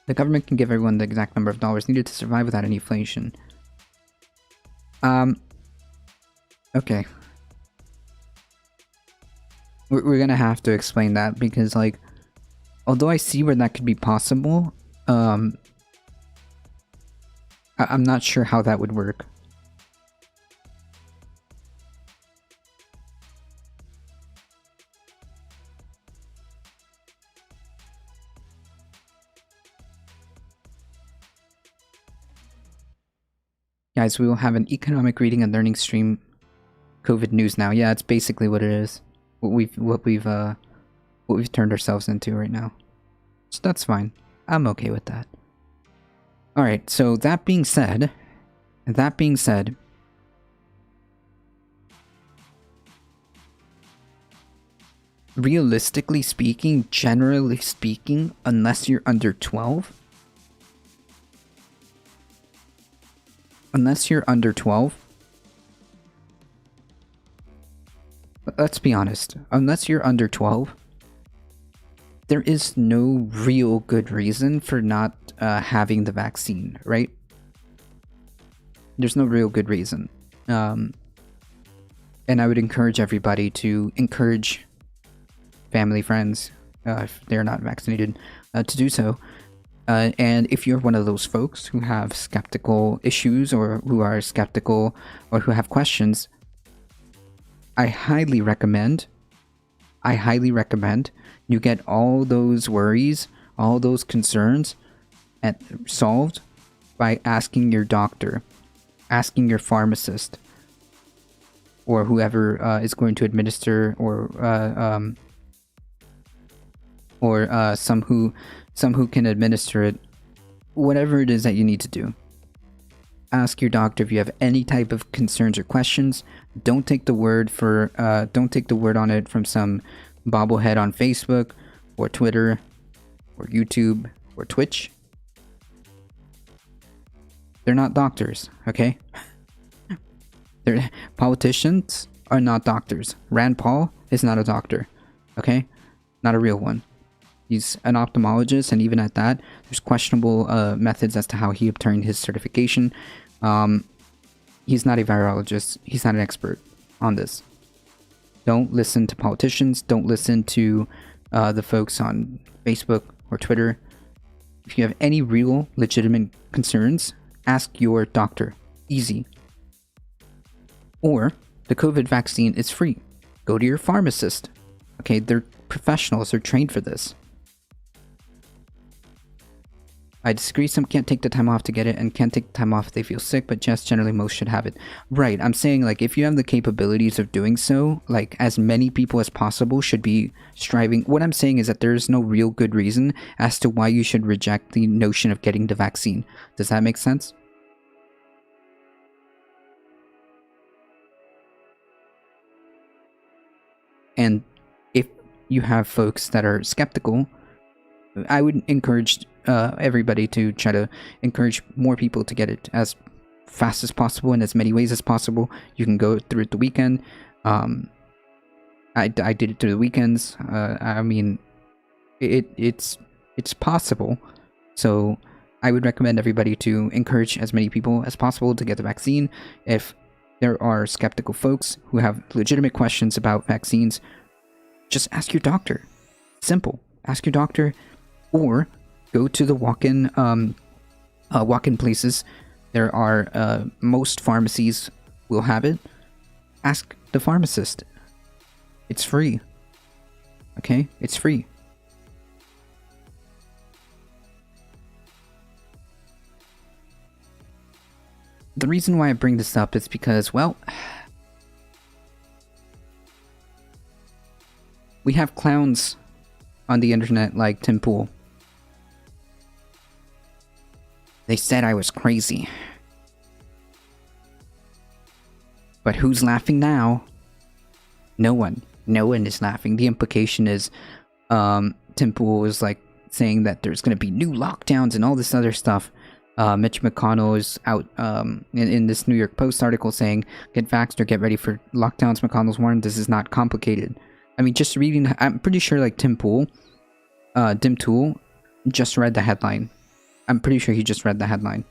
The government can give everyone the exact number of dollars needed to survive without any inflation. Okay. We're gonna have to explain that because, like, although I see where that could be possible, I'm not sure how that would work. Guys, we will have an economic reading and learning stream COVID news now. Yeah, it's basically what it is. What we've turned ourselves into right now. So that's fine. I'm okay with that. Alright, so that being said, realistically speaking, generally speaking, unless you're under 12, let's be honest, unless you're under 12, there is no real good reason for not having the vaccine, right? There's no real good reason. And I would encourage everybody to encourage family, friends, if they're not vaccinated, to do so. And if you're one of those folks who have skeptical issues or who are skeptical or who have questions, I highly recommend you get all those worries, all those concerns solved by asking your doctor, asking your pharmacist, or whoever is going to administer, or some who can administer it. Whatever it is that you need to do, ask your doctor if you have any type of concerns or questions. Don't take the word on it from some bobblehead on Facebook or Twitter or YouTube or Twitch. They're not doctors, okay? Politicians are not doctors. Rand Paul is not a doctor, okay? Not a real one. He's an ophthalmologist, and even at that, there's questionable methods as to how he obtained his certification. He's not a virologist. He's not an expert on this. Don't listen to politicians. Don't listen to the folks on Facebook or Twitter. If you have any real, legitimate concerns, ask your doctor. Easy. Or, the COVID vaccine is free. Go to your pharmacist. Okay, they're professionals. They're trained for this. I disagree, some can't take the time off to get it and can't take the time off if they feel sick, but just generally most should have it. Right, I'm saying, like, if you have the capabilities of doing so, like, as many people as possible should be striving. What I'm saying is that there's no real good reason as to why you should reject the notion of getting the vaccine. Does that make sense? And if you have folks that are skeptical, I would encourage everybody to try to encourage more people to get it as fast as possible in as many ways as possible. You can go through it the weekend. I did it through the weekends. I mean, it's possible. So I would recommend everybody to encourage as many people as possible to get the vaccine. If there are skeptical folks who have legitimate questions about vaccines, just ask your doctor. Simple. Ask your doctor, or go to the walk-in places. There are most pharmacies will have it. Ask the pharmacist. It's free. Okay? It's free. The reason why I bring this up is because, well, we have clowns on the internet like Tim Pool. They said I was crazy. But who's laughing now? No one. No one is laughing. The implication is Tim Pool is like saying that there's going to be new lockdowns and all this other stuff. Mitch McConnell is out in this New York Post article saying, get vaxxed or get ready for lockdowns. McConnell's warned this is not complicated. I mean, just reading, I'm pretty sure like Tim Tool just read the headline. I'm pretty sure he just read the headline.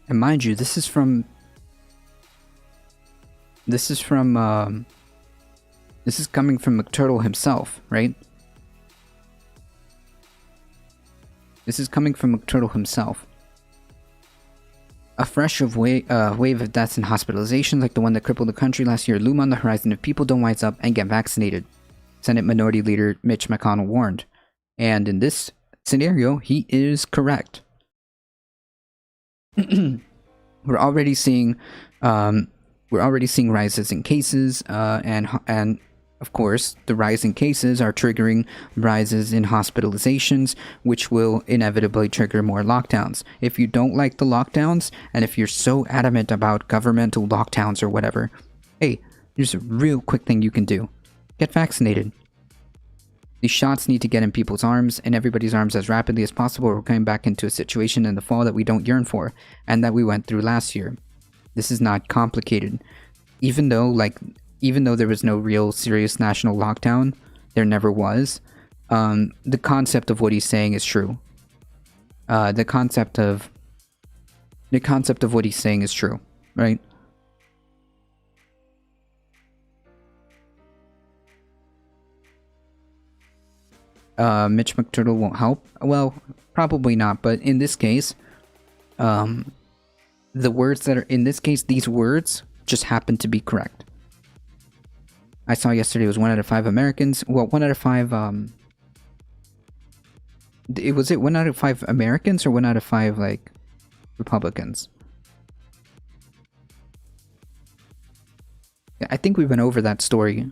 And mind you, this is coming from McTurtle himself, right? This is coming from McTurtle himself. A fresh wave of deaths and hospitalizations like the one that crippled the country last year loom on the horizon if people don't wise up and get vaccinated, Senate Minority Leader Mitch McConnell warned. And in this scenario, he is correct. We're already seeing rises in cases, and of course, the rise in cases are triggering rises in hospitalizations, which will inevitably trigger more lockdowns. If you don't like the lockdowns, and if you're so adamant about governmental lockdowns or whatever, hey, there's a real quick thing you can do. Get vaccinated. These shots need to get in people's arms, and everybody's arms as rapidly as possible. We're coming back into a situation in the fall that we don't yearn for, and that we went through last year. This is not complicated. Even though there was no real serious national lockdown, there never was. The concept of what he's saying is true. The concept of what he's saying is true, right? Mitch McTurtle won't help. Well, probably not, but in this case, the words that are in this case, these words just happen to be correct. I saw yesterday was 1 out of 5 Americans. Well, 1 out of 5. Was it 1 out of 5 Americans or 1 out of 5 like Republicans? I think we went over that story.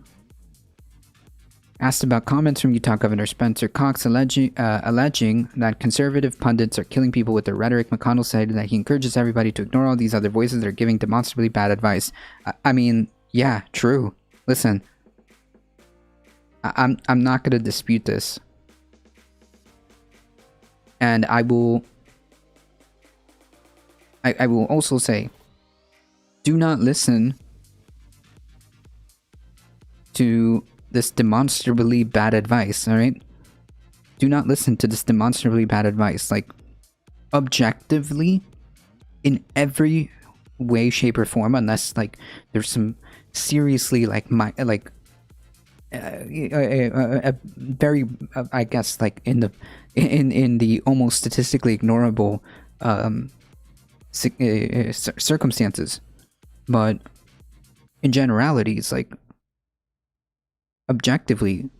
Asked about comments from Utah Governor Spencer Cox alleging that conservative pundits are killing people with their rhetoric, McConnell said that he encourages everybody to ignore all these other voices that are giving demonstrably bad advice. I mean, yeah, true. Listen, I'm not going to dispute this. And I will also say, do not listen to this demonstrably bad advice, alright? Do not listen to this demonstrably bad advice. Like, objectively, in every way, shape, or form, unless, like, there's some seriously, like, a very, I guess, like, in the almost statistically ignorable circumstances. But in generalities, like, objectively,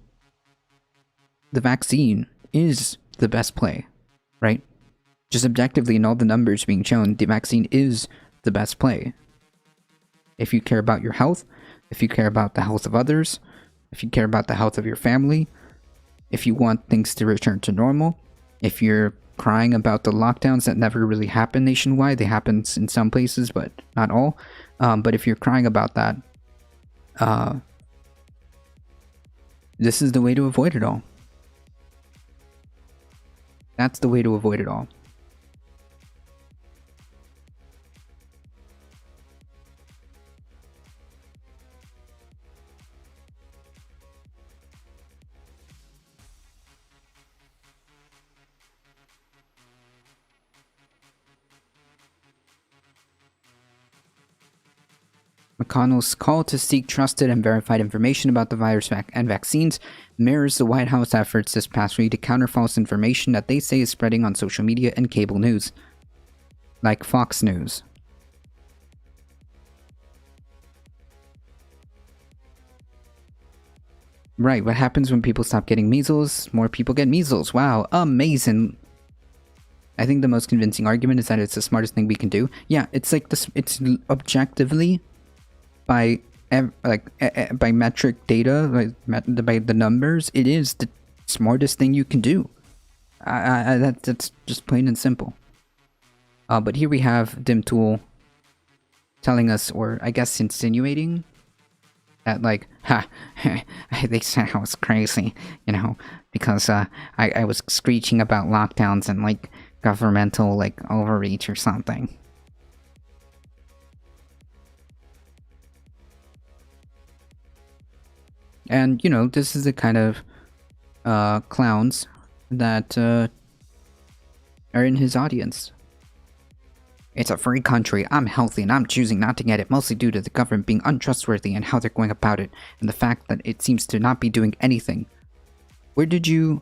the vaccine is the best play, right? Just objectively, in all the numbers being shown, the vaccine is the best play. If you care about your health, if you care about the health of others, if you care about the health of your family, if you want things to return to normal, if you're crying about the lockdowns that never really happen nationwide, they happen in some places, but not all. But if you're crying about that, this is the way to avoid it all. That's the way to avoid it all. McConnell's call to seek trusted and verified information about the virus and vaccines mirrors the White House efforts this past week to counter false information that they say is spreading on social media and cable news, like Fox News. Right, what happens when people stop getting measles? More people get measles. Wow, amazing. I think the most convincing argument is that it's the smartest thing we can do. Yeah, it's like this. It's objectively, by metric data, by the numbers, it is the smartest thing you can do. That's just plain and simple. But here we have Dim Tool telling us, or I guess insinuating, that like, they said I was crazy, you know, because I was screeching about lockdowns and like governmental like overreach or something. And, you know, this is the kind of clowns that are in his audience. It's a free country, I'm healthy, and I'm choosing not to get it, mostly due to the government being untrustworthy and how they're going about it, and the fact that it seems to not be doing anything. Where did you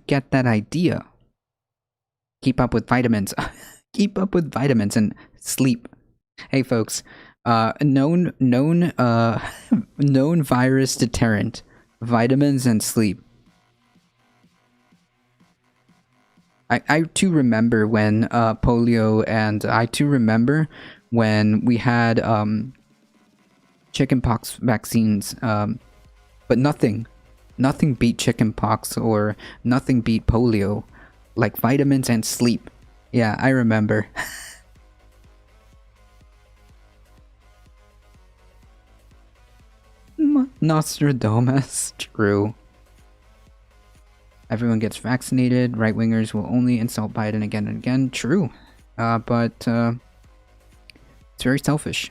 get that idea? Keep up with vitamins. Keep up with vitamins and sleep. Hey folks, known virus deterrent, vitamins and sleep. I too remember when polio, and I too remember when we had chickenpox vaccines, but nothing beat chickenpox or nothing beat polio like vitamins and sleep. Yeah, I remember. Nostradamus, true. Everyone gets vaccinated. Right-wingers will only insult Biden again and again. True. But it's very selfish.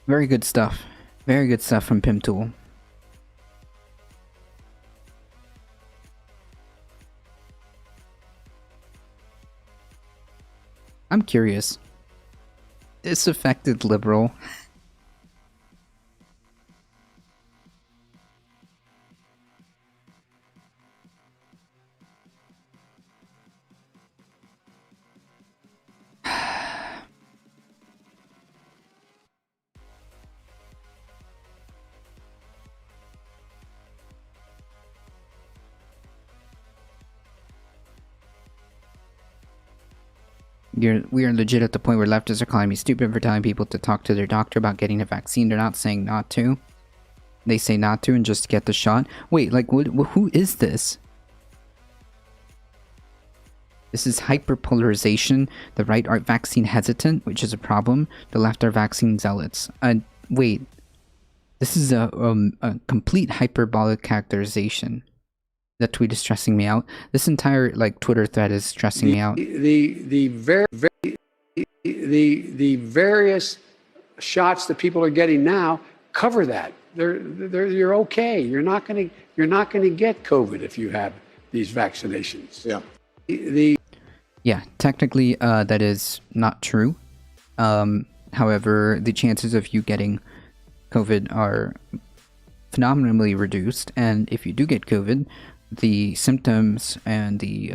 Very good stuff. Very good stuff from Pimtool. I'm curious. Disaffected liberal. We are legit at the point where leftists are calling me stupid for telling people to talk to their doctor about getting a vaccine. They're not saying not to. They say not to and just get the shot. Wait, like, who is this? This is hyperpolarization. The right are vaccine hesitant, which is a problem. The left are vaccine zealots. Wait. This is a complete hyperbolic characterization. That tweet is stressing me out. This entire like Twitter thread is stressing me out. The various shots that people are getting now cover that. You're okay. You're not gonna get COVID if you have these vaccinations. Yeah. Yeah, technically that is not true. However, the chances of you getting COVID are phenomenally reduced, and if you do get COVID, the symptoms and the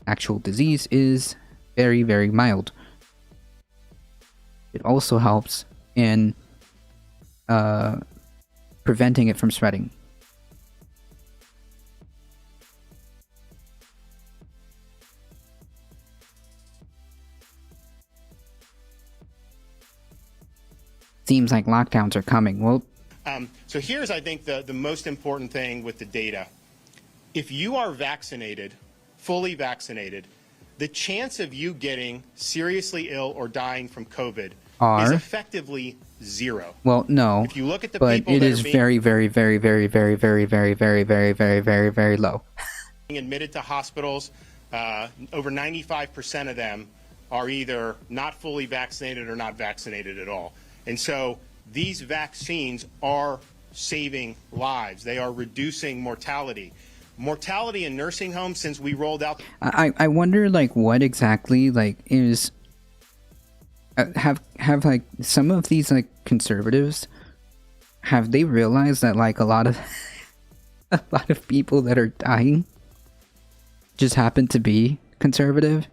actual disease is very, very mild. It also helps in preventing it from spreading. Seems like lockdowns are coming. Well, so here's, I think, the most important thing with the data. If you are vaccinated, fully vaccinated, the chance of you getting seriously ill or dying from COVID is effectively zero. Well, no. If you look at the but people it that is are being very, very, very, very, very, very, very, very, very, very, very, very low. admitted to hospitals, over 95% of them are either not fully vaccinated or not vaccinated at all. And so these vaccines are saving lives. They are reducing mortality. Mortality in nursing homes since we rolled out. I wonder like what exactly like is have like some of these like conservatives, have they realized that like a lot of people that are dying just happen to be conservative?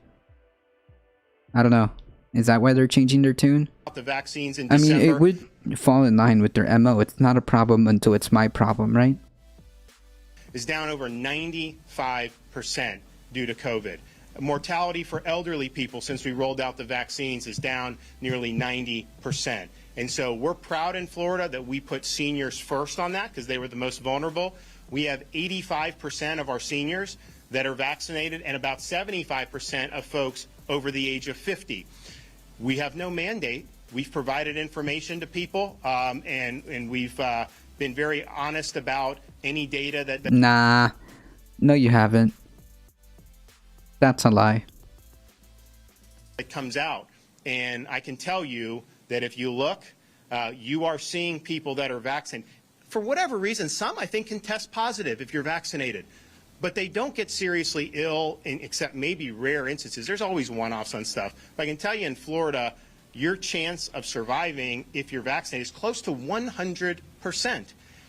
I don't know. Is that why they're changing their tune? The vaccines in I mean, December. it would fall in line with their MO. It's not a problem until it's my problem, right? Is down over 95% due to COVID. Mortality for elderly people since we rolled out the vaccines is down nearly 90%. And so we're proud in Florida that we put seniors first on that because they were the most vulnerable. We have 85% of our seniors that are vaccinated and about 75% of folks over the age of 50. We have no mandate. We've provided information to people, and we've been very honest about any data that... Nah. No, you haven't. That's a lie. It comes out. And I can tell you that if you look, you are seeing people that are vaccinated. For whatever reason, some I think can test positive if you're vaccinated. But they don't get seriously ill, except maybe rare instances. There's always one-offs on stuff. But I can tell you in Florida, your chance of surviving if you're vaccinated is close to 100%.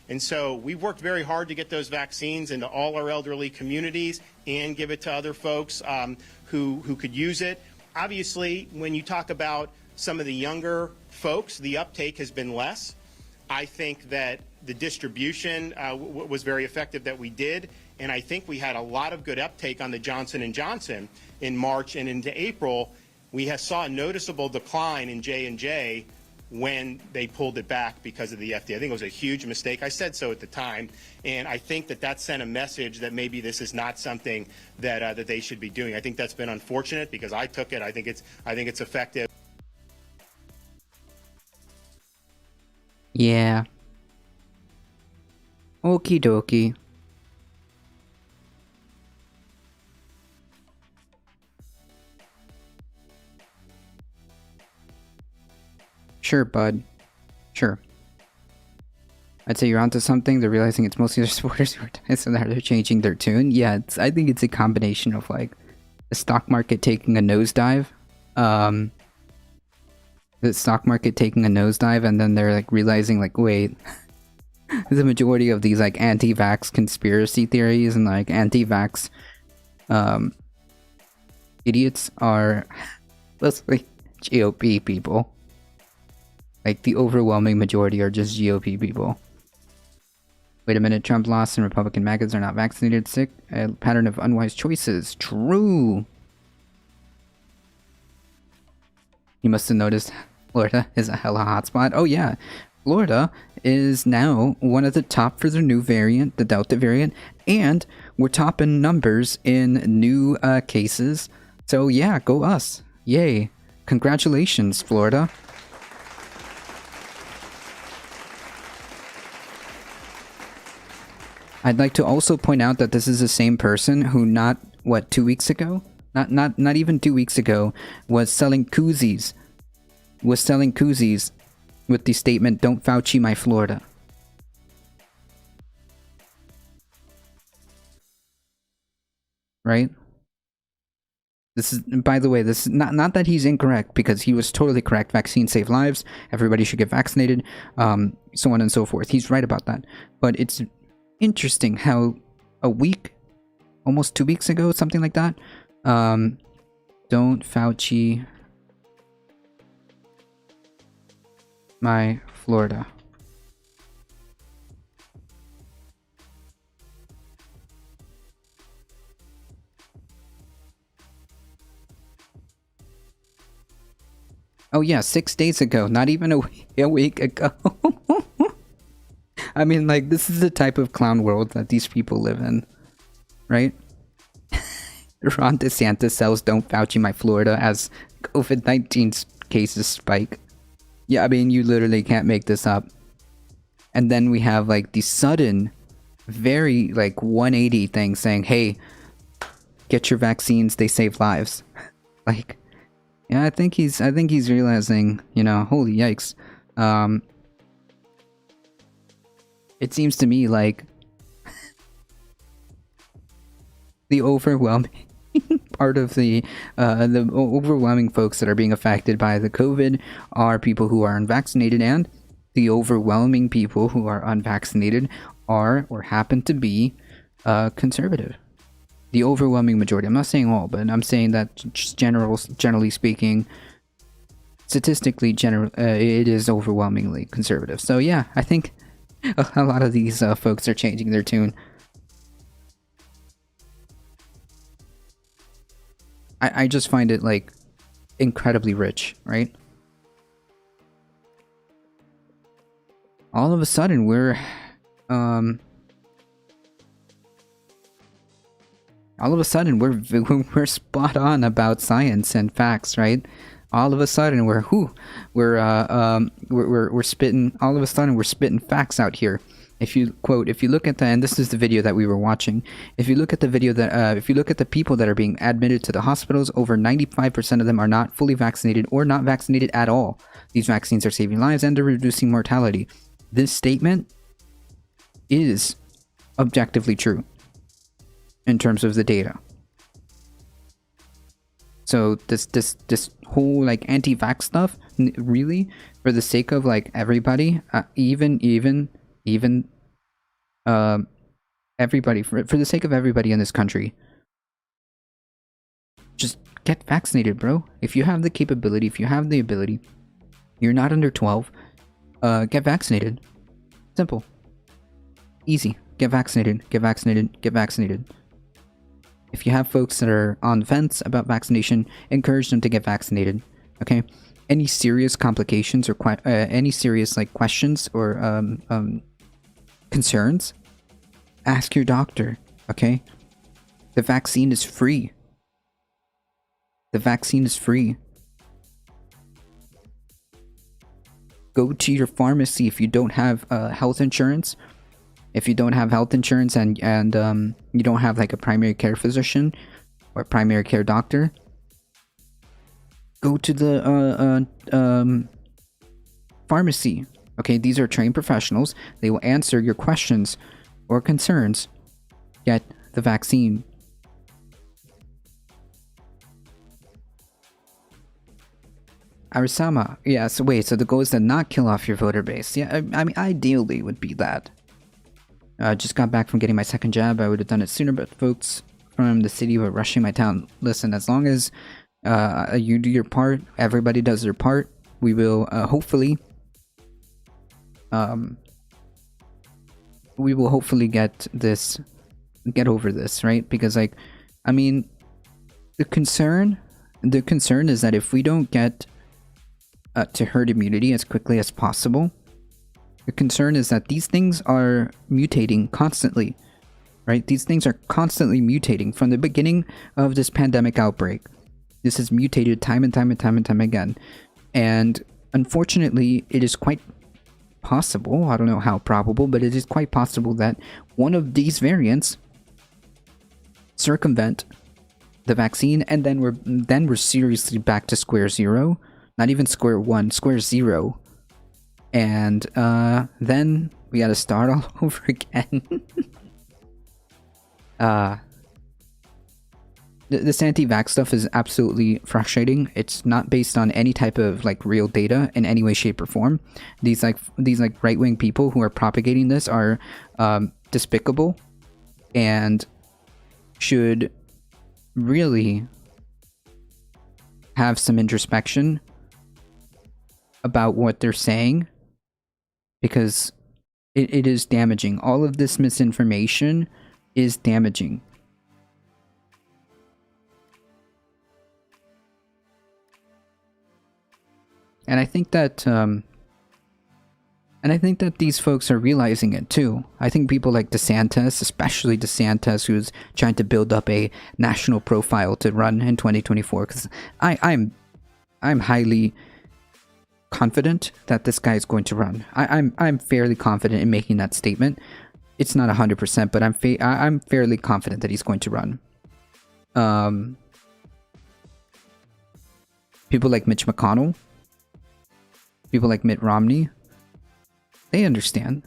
And so we've worked very hard to get those vaccines into all our elderly communities and give it to other folks who could use it. Obviously, when you talk about some of the younger folks, the uptake has been less. I think that the distribution was very effective that we did. And I think we had a lot of good uptake on the Johnson & Johnson in March and into April. We saw a noticeable decline in J&J when they pulled it back because of the FDA. I think it was a huge mistake. I said so at the time. And I think that sent a message that maybe this is not something that that they should be doing. I think that's been unfortunate because I took it. I think it's effective. Yeah. Okie dokie. Sure, bud. Sure. I'd say you're onto something. They're realizing it's mostly their supporters who are dying, so now they're changing their tune. Yeah, I think it's a combination of like the stock market taking a nosedive. The stock market taking a nosedive, and then they're like realizing like, wait, the majority of these like anti-vax conspiracy theories and like anti-vax idiots are mostly GOP people. Like the overwhelming majority are just GOP people. Wait a minute, Trump lost and Republican maggots are not vaccinated. Sick. A pattern of unwise choices. True. You must have noticed Florida is a hella hotspot. Oh yeah, Florida is now one of the top for their new variant, the Delta variant, and we're top in numbers in new cases. So yeah, go us. Yay. Congratulations, Florida. I'd like to also point out that this is the same person who not 2 weeks ago, not even 2 weeks ago, was selling koozies with the statement, "Don't Fauci my Florida." Right? This is, by the way, this is not that he's incorrect, because he was totally correct. Vaccines save lives. Everybody should get vaccinated. So on and so forth. He's right about that. But it's interesting how a week, almost 2 weeks ago, something like that, "Don't Fauci my Florida." Oh yeah, 6 days ago, not even a week ago. I mean, like, this is the type of clown world that these people live in, right? Ron DeSantis sells "Don't Fauci my Florida" as COVID-19 cases spike. Yeah, I mean, you literally can't make this up. And then we have, like, the sudden, very, like, 180 thing saying, "Hey, get your vaccines, they save lives." Like, yeah, I think he's realizing, you know, holy yikes. It seems to me like the overwhelming part of the overwhelming folks that are being affected by the COVID are people who are unvaccinated, and the overwhelming people who are unvaccinated are or happen to be conservative. The overwhelming majority. I'm not saying all, but I'm saying that just generally speaking, statistically, it is overwhelmingly conservative. So yeah, I think a lot of these folks are changing their tune. I just find it like incredibly rich, right? All of a sudden we're spot on about science and facts, right? All of a sudden we're spitting. All of a sudden we're spitting facts out here. If you look at the, and this is the video that we were watching. If you look at the video that, if you look at the people that are being admitted to the hospitals, over 95% of them are not fully vaccinated or not vaccinated at all. These vaccines are saving lives and they're reducing mortality. This statement is objectively true in terms of the data. So this whole like anti-vax stuff, really, for the sake of like everybody, even everybody, for the sake of everybody in this country, just get vaccinated, bro. If you have the capability, if you have the ability, you're not under 12, get vaccinated. Simple. Easy. Get vaccinated. Get vaccinated. Get vaccinated. If you have folks that are on the fence about vaccination, encourage them to get vaccinated. Okay? Any serious complications or any serious like questions or concerns, ask your doctor. Okay? The vaccine is free. The vaccine is free. Go to your pharmacy if you don't have health insurance. If you don't have health insurance and you don't have like a primary care physician or primary care doctor, go to the pharmacy. Okay, these are trained professionals. They will answer your questions or concerns. Get the vaccine. Arisama, yeah, so wait, so the goal is to not kill off your voter base. Yeah, I mean, ideally would be that. Just got back from getting my second jab. I would have done it sooner, but folks from the city were rushing my town. Listen, as long as you do your part, everybody does their part, we will hopefully get over this, right? Because, like, I mean, the concern is that if we don't get to herd immunity as quickly as possible, the concern is that these things are mutating constantly, right? These things are constantly mutating from the beginning of this pandemic outbreak. This has mutated time and time again. And unfortunately, it is quite possible, I don't know how probable, but it is quite possible that one of these variants circumvent the vaccine, and then we're seriously back to square zero. Not even square one, square zero. And then we gotta start all over again. This anti-vax stuff is absolutely frustrating. It's not based on any type of like real data in any way, shape, or form. These right-wing people who are propagating this are despicable and should really have some introspection about what they're saying, because it is damaging. All of this misinformation is damaging. And I think that these folks are realizing it too. I think people like DeSantis, especially DeSantis, who's trying to build up a national profile to run in 2024, because I'm highly confident that this guy is going to run. I'm fairly confident in making that statement. It's not 100%, but I'm fairly confident that he's going to run. People like Mitch McConnell, people like Mitt Romney, they understand.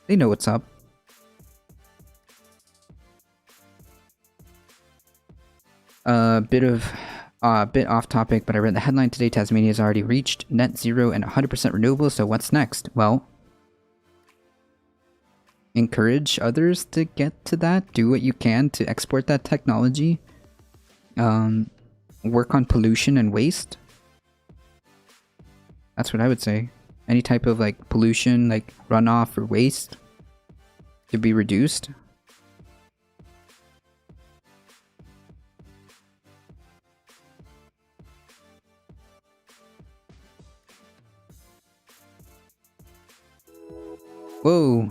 They know what's up. Bit off topic, but I read the headline today. Tasmania has already reached net zero and 100% renewable. So what's next? Well, encourage others to get to that. Do what you can to export that technology. Work on pollution and waste. That's what I would say. Any type of like pollution, like runoff or waste, to be reduced. Whoa.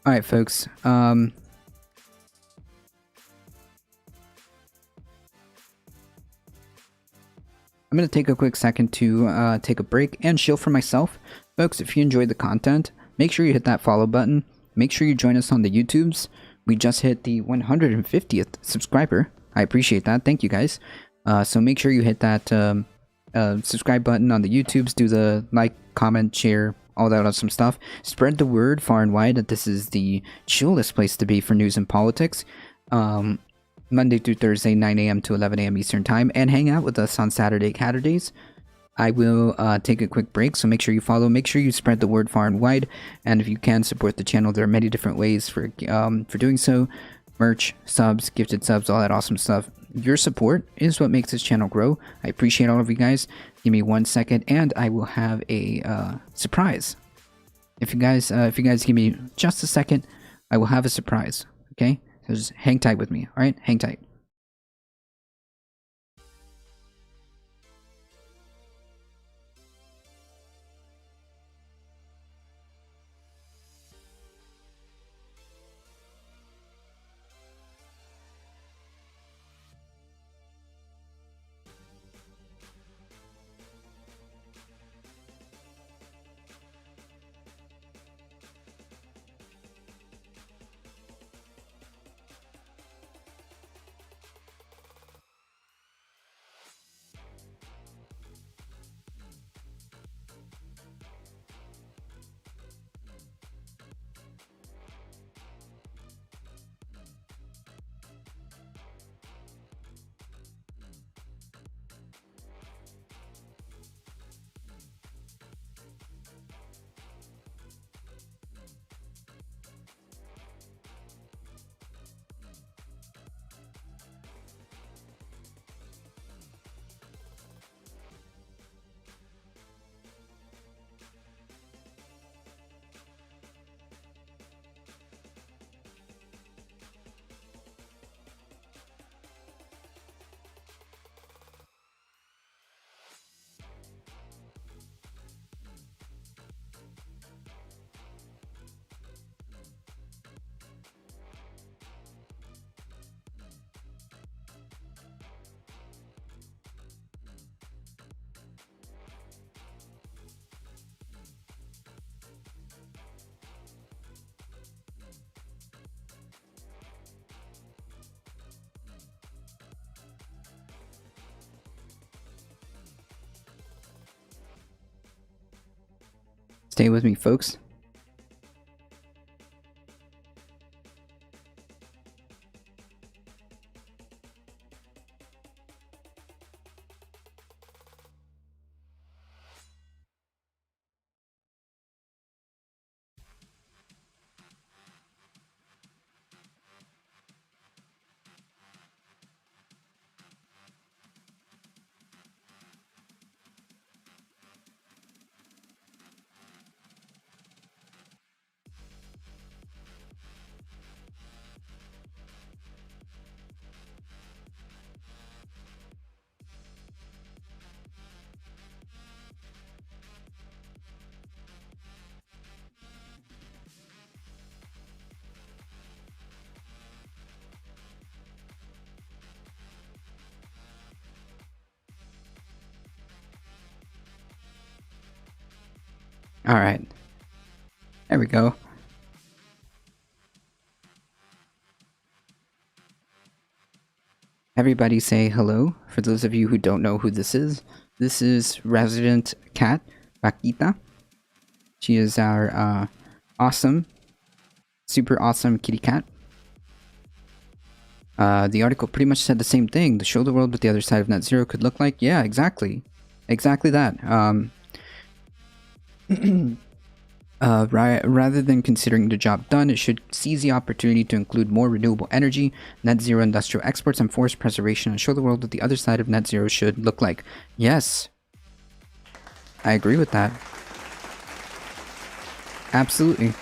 Alright, folks. I'm going to take a quick second to take a break and chill for myself. Folks, if you enjoyed the content, make sure you hit that follow button. Make sure you join us on the YouTubes. We just hit the 150th subscriber. I appreciate that. Thank you, guys. So make sure you hit that subscribe button on the YouTubes. Do the like, comment, share, all that awesome stuff. Spread the word far and wide that this is the chillest place to be for news and politics. Monday through Thursday, 9 a.m. to 11 a.m. Eastern Time, and hang out with us on Saturdays. I will take a quick break, so make sure you follow. Make sure you spread the word far and wide, and if you can support the channel, there are many different ways for doing so. Merch, subs, gifted subs, all that awesome stuff. Your support is what makes this channel grow. I appreciate all of you guys. Give me 1 second, and I will have a surprise. If you guys give me just a second, I will have a surprise. Okay. So just hang tight with me, alright? Hang tight. Stay with me, folks. Alright. There we go. Everybody say hello. For those of you who don't know who this is Resident Cat, Paquita. She is our awesome, super awesome kitty cat. The article pretty much said the same thing. To show the world what the other side of net zero could look like. Yeah, exactly. Exactly that. Rather than considering the job done, it should seize the opportunity to include more renewable energy, net zero industrial exports, and forest preservation, and show the world what the other side of net zero should look like. Yes, I agree with that. Absolutely.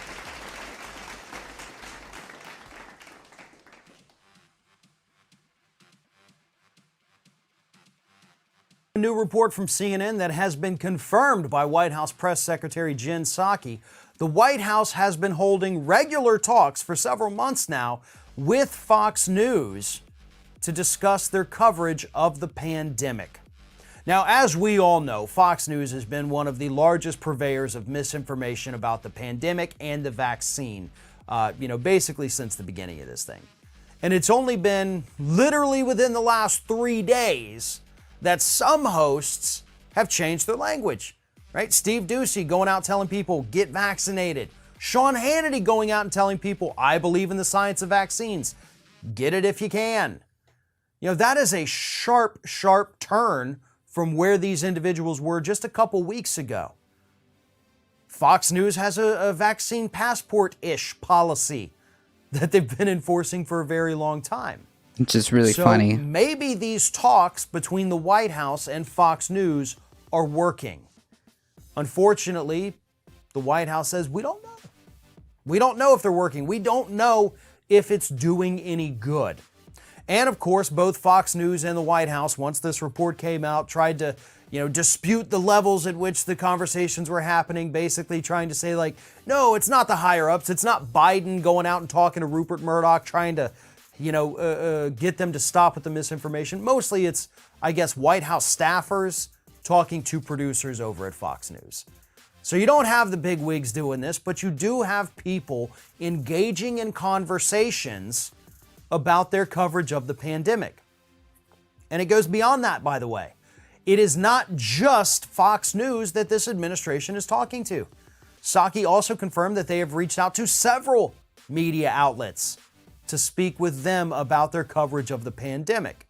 A new report from CNN that has been confirmed by White House Press Secretary Jen Psaki. The White House has been holding regular talks for several months now with Fox News to discuss their coverage of the pandemic. Now, as we all know, Fox News has been one of the largest purveyors of misinformation about the pandemic and the vaccine, basically since the beginning of this thing. And it's only been literally within the last 3 days that some hosts have changed their language, right? Steve Doocy going out telling people, get vaccinated. Sean Hannity going out and telling people, I believe in the science of vaccines. Get it if you can. That is a sharp, sharp turn from where these individuals were just a couple weeks ago. Fox News has a vaccine passport-ish policy that they've been enforcing for a very long time. Which is really funny. Maybe these talks between the White House and Fox News are working. Unfortunately, the White House says, we don't know. We don't know if they're working. We don't know if it's doing any good. And of course, both Fox News and the White House, once this report came out, tried to, dispute the levels at which the conversations were happening, basically trying to say no, it's not the higher ups. It's not Biden going out and talking to Rupert Murdoch, trying to get them to stop with the misinformation. Mostly it's, I guess, White House staffers talking to producers over at Fox News. So you don't have the big wigs doing this, but you do have people engaging in conversations about their coverage of the pandemic. And it goes beyond that, by the way. It is not just Fox News that this administration is talking to. Psaki also confirmed that they have reached out to several media outlets to speak with them about their coverage of the pandemic.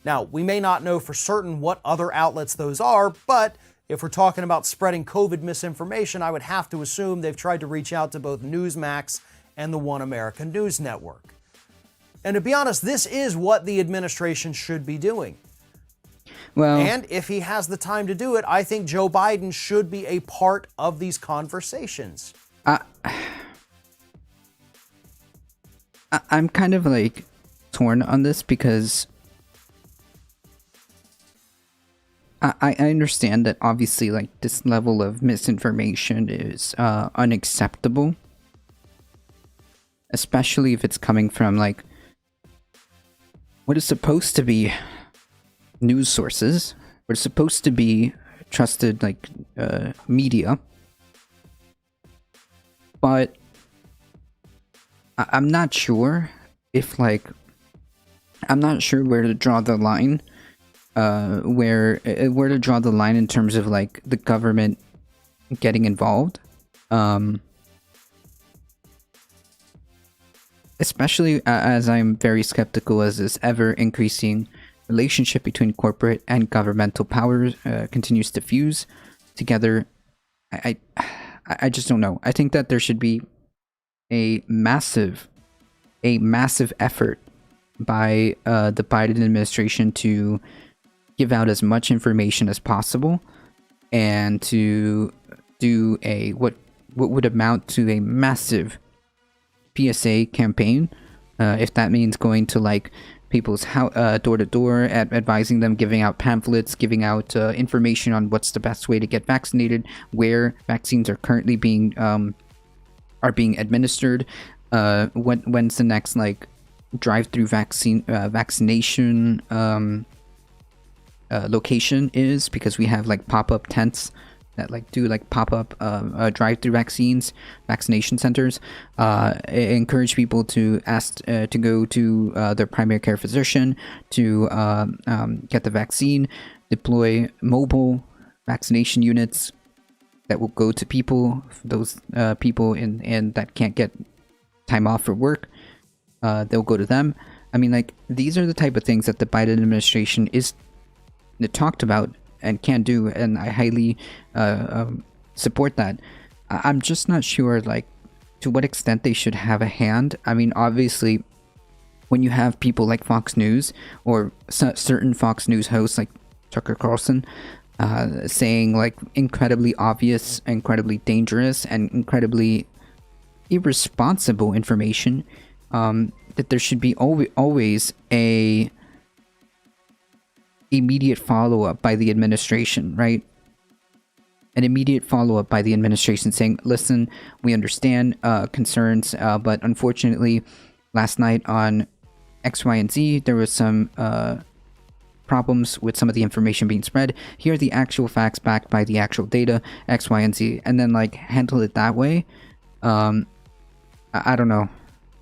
Now, we may not know for certain what other outlets those are, but if we're talking about spreading COVID misinformation, I would have to assume they've tried to reach out to both Newsmax and the One America News Network. And to be honest, this is what the administration should be doing. Well, and if he has the time to do it, I think Joe Biden should be a part of these conversations. I'm kind of torn on this because I understand that obviously this level of misinformation is unacceptable, especially if it's coming from what is supposed to be news sources, what is supposed to be trusted media. But I'm not sure if I'm not sure where to draw the line, where to draw the line in terms of the government getting involved. Especially as I'm very skeptical as this ever increasing relationship between corporate and governmental powers continues to fuse together. I just don't know. I think that there should be a massive effort by the Biden administration to give out as much information as possible and to do a what would amount to a massive PSA campaign, if that means going to like people's door to door, advising them, giving out pamphlets, giving out information on what's the best way to get vaccinated, where vaccines are currently being administered, when's the next like drive-through vaccination location is, because we have like pop-up tents that like do like pop-up drive-through vaccination centers. Encourage people to ask to go to their primary care physician to get the vaccine. Deploy mobile vaccination units that will go to people, those people in that can't get time off for work. They'll go to them. I mean, like, these are the type of things that the Biden administration is talked about and can do, and I highly support that. I'm just not sure, like, to what extent they should have a hand. I mean, obviously, when you have people like Fox News or certain Fox News hosts like Tucker Carlson saying like incredibly obvious, incredibly dangerous, and incredibly irresponsible information, that there should be always a immediate follow-up by the administration, right? An immediate follow-up by the administration saying, listen, we understand concerns, but unfortunately last night on X, Y, and Z there was some problems with some of the information being spread. Here are the actual facts backed by the actual data, X, Y, and Z, and then like handle it that way. I don't know.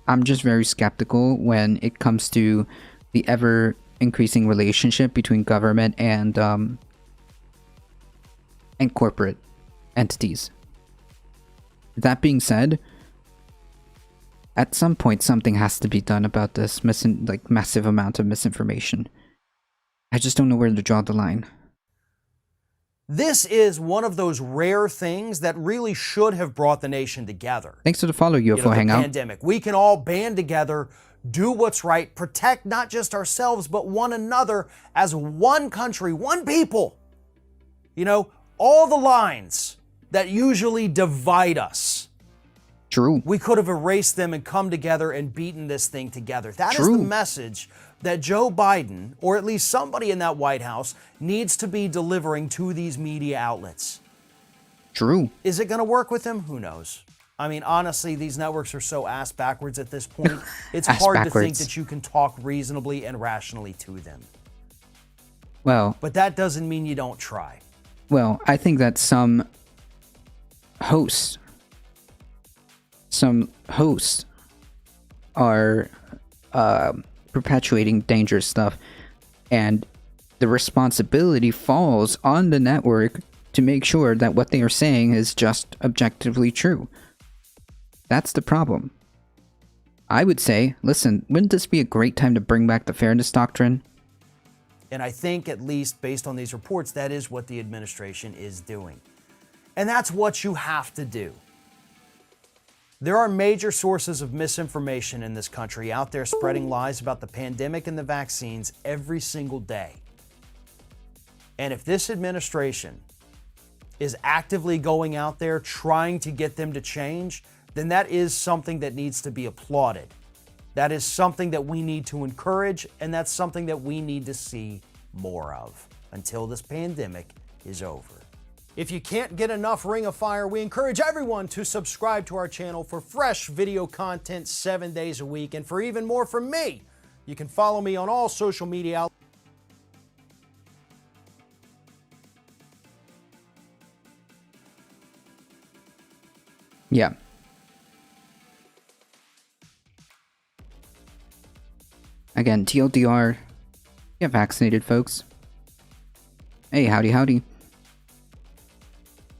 I'm just very skeptical when it comes to the ever increasing relationship between government and corporate entities. That being said, at some point something has to be done about this massive amount of misinformation. I just don't know where to draw the line. This is one of those rare things that really should have brought the nation together. Thanks for the follow, UFO Hangout. Pandemic. We can all band together, do what's right, protect not just ourselves, but one another as one country, one people. You know, all the lines that usually divide us. True. We could have erased them and come together and beaten this thing together. That is the message that Joe Biden, or at least somebody in that White House, needs to be delivering to these media outlets. True. Is it going to work with them? Who knows? I mean, honestly, these networks are so ass backwards at this point. It's hard to think that you can talk reasonably and rationally to them. Well, but that doesn't mean you don't try. Well, I think that some hosts are perpetuating dangerous stuff, and the responsibility falls on the network to make sure that what they are saying is just objectively true. That's the problem. I would say, listen, wouldn't this be a great time to bring back the fairness doctrine? And I think, at least based on these reports, that is what the administration is doing. And that's what you have to do. There are major sources of misinformation in this country out there spreading lies about the pandemic and the vaccines every single day. And if this administration is actively going out there trying to get them to change, then that is something that needs to be applauded. That is something that we need to encourage, and that's something that we need to see more of until this pandemic is over. If you can't get enough Ring of Fire, we encourage everyone to subscribe to our channel for fresh video content 7 days a week. And for even more from me, you can follow me on all social media outlets. Yeah. Again, TLDR, get vaccinated, folks. Hey, howdy, howdy.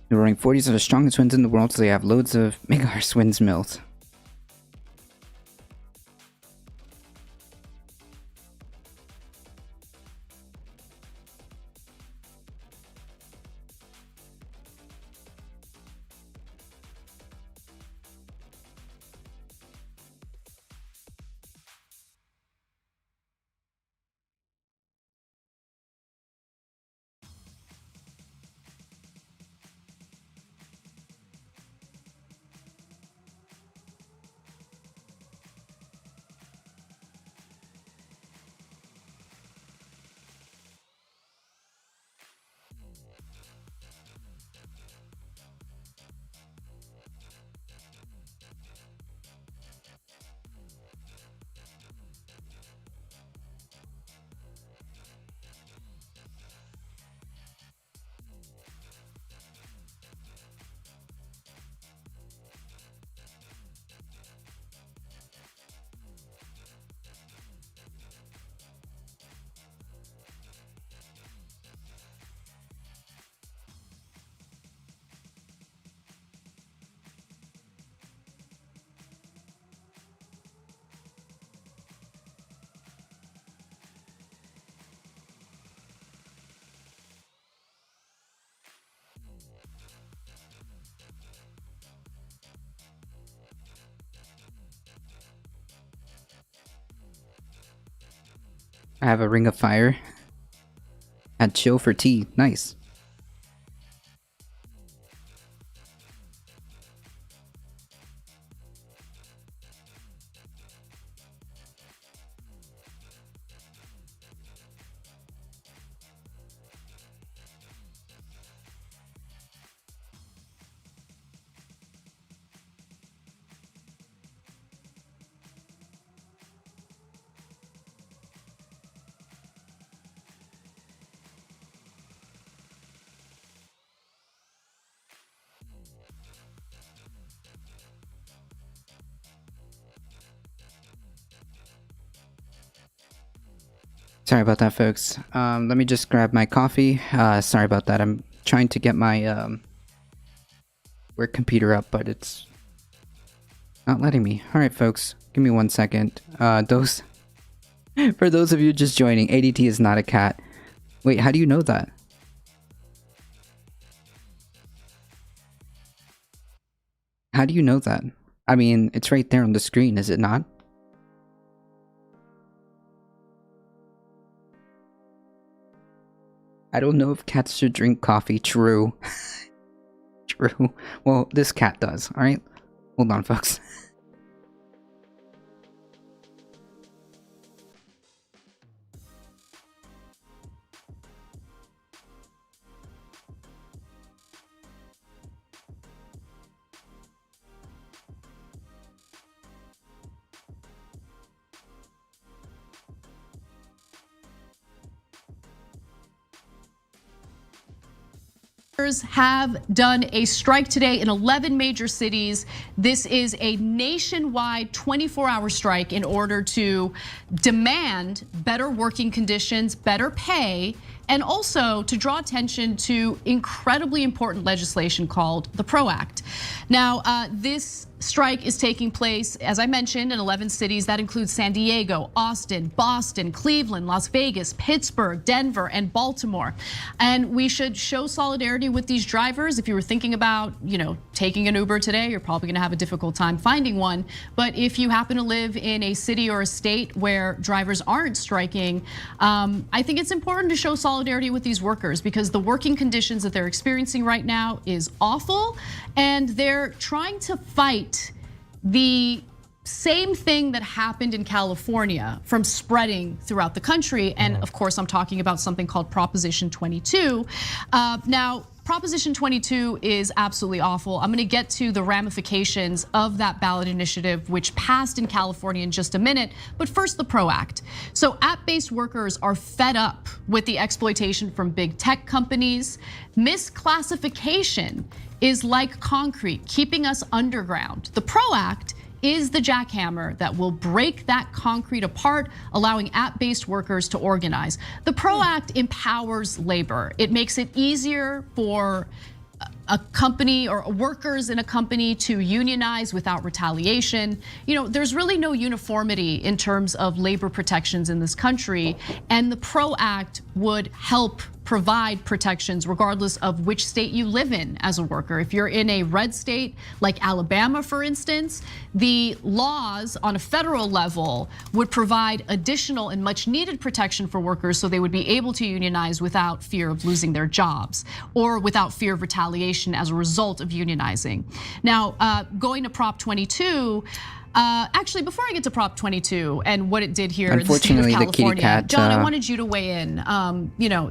The Roaring 40s are the strongest winds in the world, so they have loads of megahertz windmills. I have a ring of fire. Had chill for tea. Nice. Sorry about that, folks. Let me just grab my coffee. Sorry about that. I'm trying to get my work computer up, but it's not letting me. All right, folks. Give me 1 second. For those of you just joining, ADT is not a cat. Wait, how do you know that? How do you know that? I mean, it's right there on the screen, is it not? I don't know if cats should drink coffee. True. True. Well, this cat does, alright? Hold on, folks. Have done a strike today in 11 major cities. This is a nationwide 24-hour strike in order to demand better working conditions, better pay, and also to draw attention to incredibly important legislation called the PRO Act. Now, this strike is taking place, as I mentioned, in 11 cities. That includes San Diego, Austin, Boston, Cleveland, Las Vegas, Pittsburgh, Denver, and Baltimore. And we should show solidarity with these drivers. If you were thinking about, taking an Uber today, you're probably gonna have a difficult time finding one. But if you happen to live in a city or a state where drivers aren't striking, I think it's important to show solidarity with these workers because the working conditions that they're experiencing right now is awful, and they're trying to fight the same thing that happened in California from spreading throughout the country. And of course, I'm talking about something called Proposition 22. Now, Proposition 22 is absolutely awful. I'm gonna get to the ramifications of that ballot initiative, which passed in California in just a minute. But first, the PRO Act. So app-based workers are fed up with the exploitation from big tech companies. Misclassification is like concrete, keeping us underground. The PRO Act is the jackhammer that will break that concrete apart, allowing app-based workers to organize. The PRO Act empowers labor. It makes it easier for a company or workers in a company to unionize without retaliation. There's really no uniformity in terms of labor protections in this country, and the PRO Act would help provide protections regardless of which state you live in as a worker. If you're in a red state like Alabama, for instance, the laws on a federal level would provide additional and much needed protection for workers so they would be able to unionize without fear of losing their jobs or without fear of retaliation as a result of unionizing. Now, going to Prop 22, actually, before I get to Prop 22 and what it did here in the state of California, John, I wanted you to weigh in.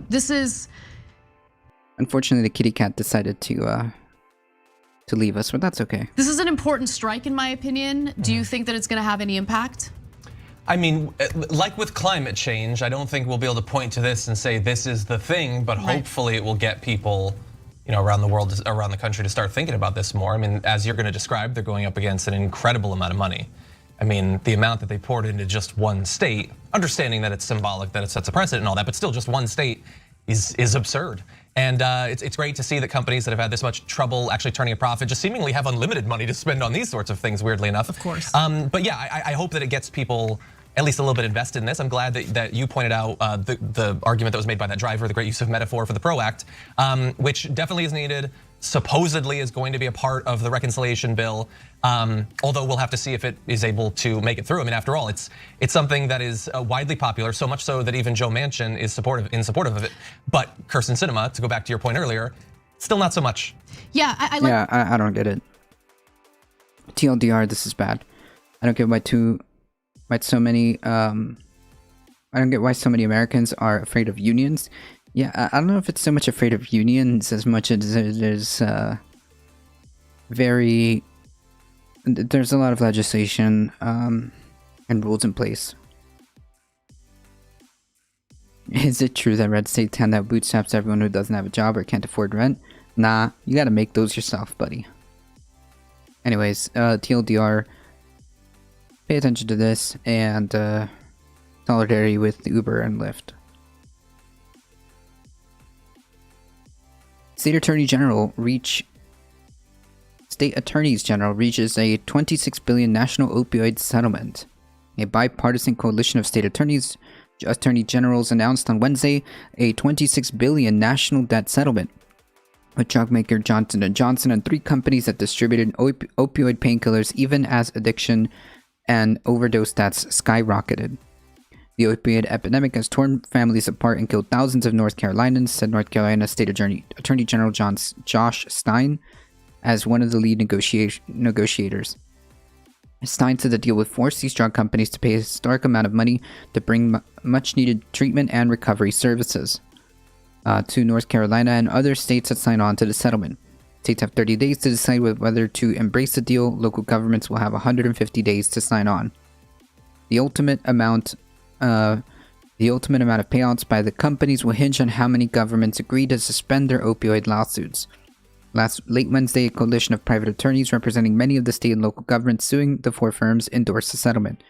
This is. Unfortunately, the kitty cat decided to leave us, but that's okay. This is an important strike, in my opinion. Do you think that it's going to have any impact? I mean, like with climate change, I don't think we'll be able to point to this and say this is the thing, but hopefully it will get people, around the world, around the country to start thinking about this more. I mean, as you're going to describe, they're going up against an incredible amount of money. I mean, the amount that they poured into just one state, understanding that it's symbolic, that it sets a precedent and all that, but still just one state is absurd. And it's great to see that companies that have had this much trouble actually turning a profit just seemingly have unlimited money to spend on these sorts of things, weirdly enough. Of course. But yeah, I hope that it gets people at least a little bit invested in this. I'm glad that you pointed out the argument that was made by that driver, the great use of metaphor for the PRO Act, which definitely is needed, supposedly is going to be a part of the reconciliation bill, although we'll have to see if it is able to make it through. I mean, after all, it's something that is widely popular, so much so that even Joe Manchin is in supportive of it. But Kyrsten Sinema, to go back to your point earlier, still not so much. Yeah, I don't get it. TLDR, this is bad. I don't get why so many Americans are afraid of unions. Yeah, I don't know if it's so much afraid of unions as much as it is there's a lot of legislation and rules in place. Is it true that red states hand out bootstraps to everyone who doesn't have a job or can't afford rent? Nah, you gotta make those yourself, buddy. Anyways, TLDR, pay attention to this, and solidarity with Uber and Lyft. State Attorneys General reaches a $26 billion national opioid settlement. A bipartisan coalition of state attorney generals announced on Wednesday a $26 billion national debt settlement with drug maker Johnson & Johnson and 3 companies that distributed opioid painkillers even as addiction and overdose deaths skyrocketed. The opioid epidemic has torn families apart and killed thousands of North Carolinians, said North Carolina State Attorney General Josh Stein as one of the lead negotiators. Stein said the deal would force these drug companies to pay a historic amount of money to bring much-needed treatment and recovery services to North Carolina and other states that sign on to the settlement. States have 30 days to decide whether to embrace the deal. Local governments will have 150 days to sign on. The ultimate amount of payouts by the companies will hinge on how many governments agree to suspend their opioid lawsuits. Late Wednesday, a coalition of private attorneys representing many of the state and local governments suing the 4 firms endorsed the settlement.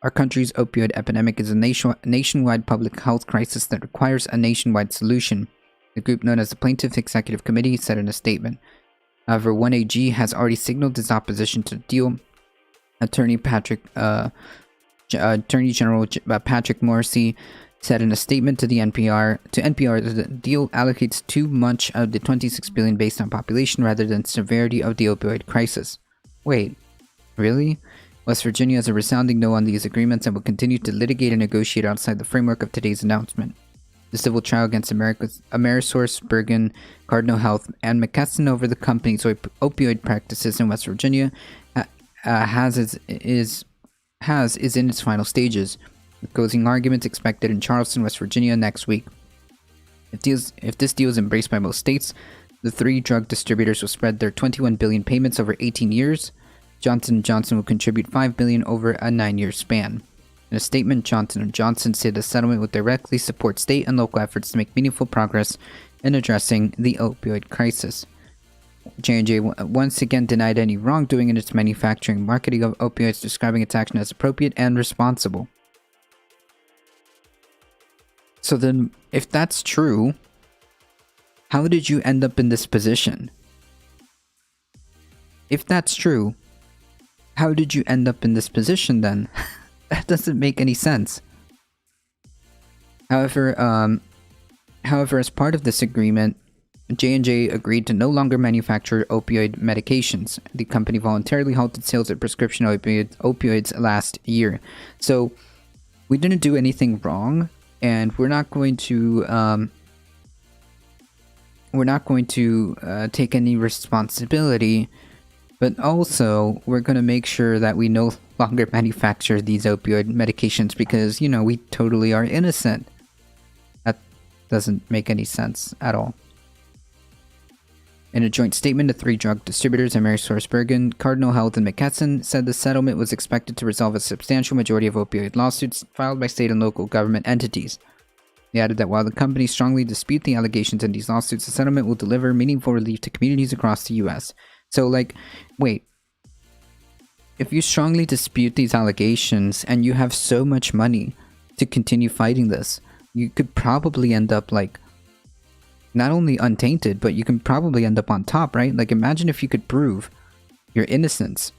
Our country's opioid epidemic is a nationwide public health crisis that requires a nationwide solution, the group known as the Plaintiff Executive Committee said in a statement. However, 1AG has already signaled its opposition to the deal. Attorney General Patrick Morrisey said in a statement to NPR that the deal allocates too much of the $26 billion based on population rather than severity of the opioid crisis. Wait, really? West Virginia has a resounding no on these agreements and will continue to litigate and negotiate outside the framework of today's announcement. The civil trial against Amerisource, Bergen, Cardinal Health, and McKesson over the company's opioid practices in West Virginia is in its final stages, with closing arguments expected in Charleston, West Virginia next week. If this deal is embraced by most states, the 3 drug distributors will spread their $21 billion payments over 18 years. Johnson & Johnson will contribute $5 billion over a 9-year span. In a statement, Johnson & Johnson said the settlement would directly support state and local efforts to make meaningful progress in addressing the opioid crisis. J&J once again denied any wrongdoing in its manufacturing and marketing of opioids, describing its action as appropriate and responsible. So then, if that's true, how did you end up in this position? if that's true, how did you end up in this position then? That doesn't make any sense. However, as part of this agreement, J&J agreed to no longer manufacture opioid medications. The company voluntarily halted sales of prescription opioids last year. So we didn't do anything wrong, and we're not going to take any responsibility. But also, we're going to make sure that we no longer manufacture these opioid medications because, you know, we totally are innocent. That doesn't make any sense at all. In a joint statement, the three drug distributors, AmerisourceBergen, Cardinal Health, and McKesson, said the settlement was expected to resolve a substantial majority of opioid lawsuits filed by state and local government entities. They added that while the companies strongly dispute the allegations in these lawsuits, the settlement will deliver meaningful relief to communities across the U.S. So, like, wait. If you strongly dispute these allegations and you have so much money to continue fighting this, you could probably end up, like, not only untainted, but you can probably end up on top, right? Like, imagine if you could prove your innocence.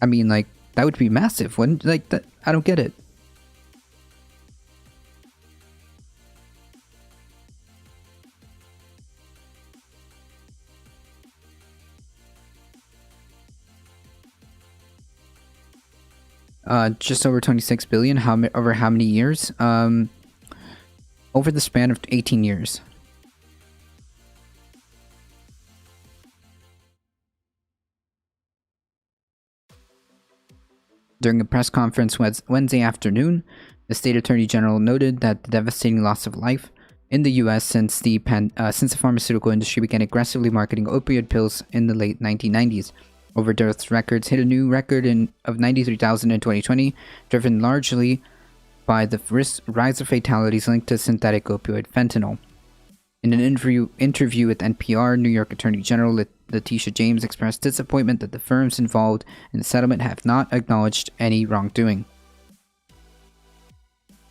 I mean, like, that would be massive, wouldn't, like, that, I don't get it. Just over 26 billion. Over how many years? Over the span of 18 years. During a press conference Wednesday afternoon, the state attorney general noted that the devastating loss of life in the U.S. since the pharmaceutical industry began aggressively marketing opioid pills in the late 1990s. Overdose records hit a new record of 93,000 in 2020, driven largely by the rise of fatalities linked to synthetic opioid fentanyl. In an interview with NPR, New York Attorney General Letitia James expressed disappointment that the firms involved in the settlement have not acknowledged any wrongdoing.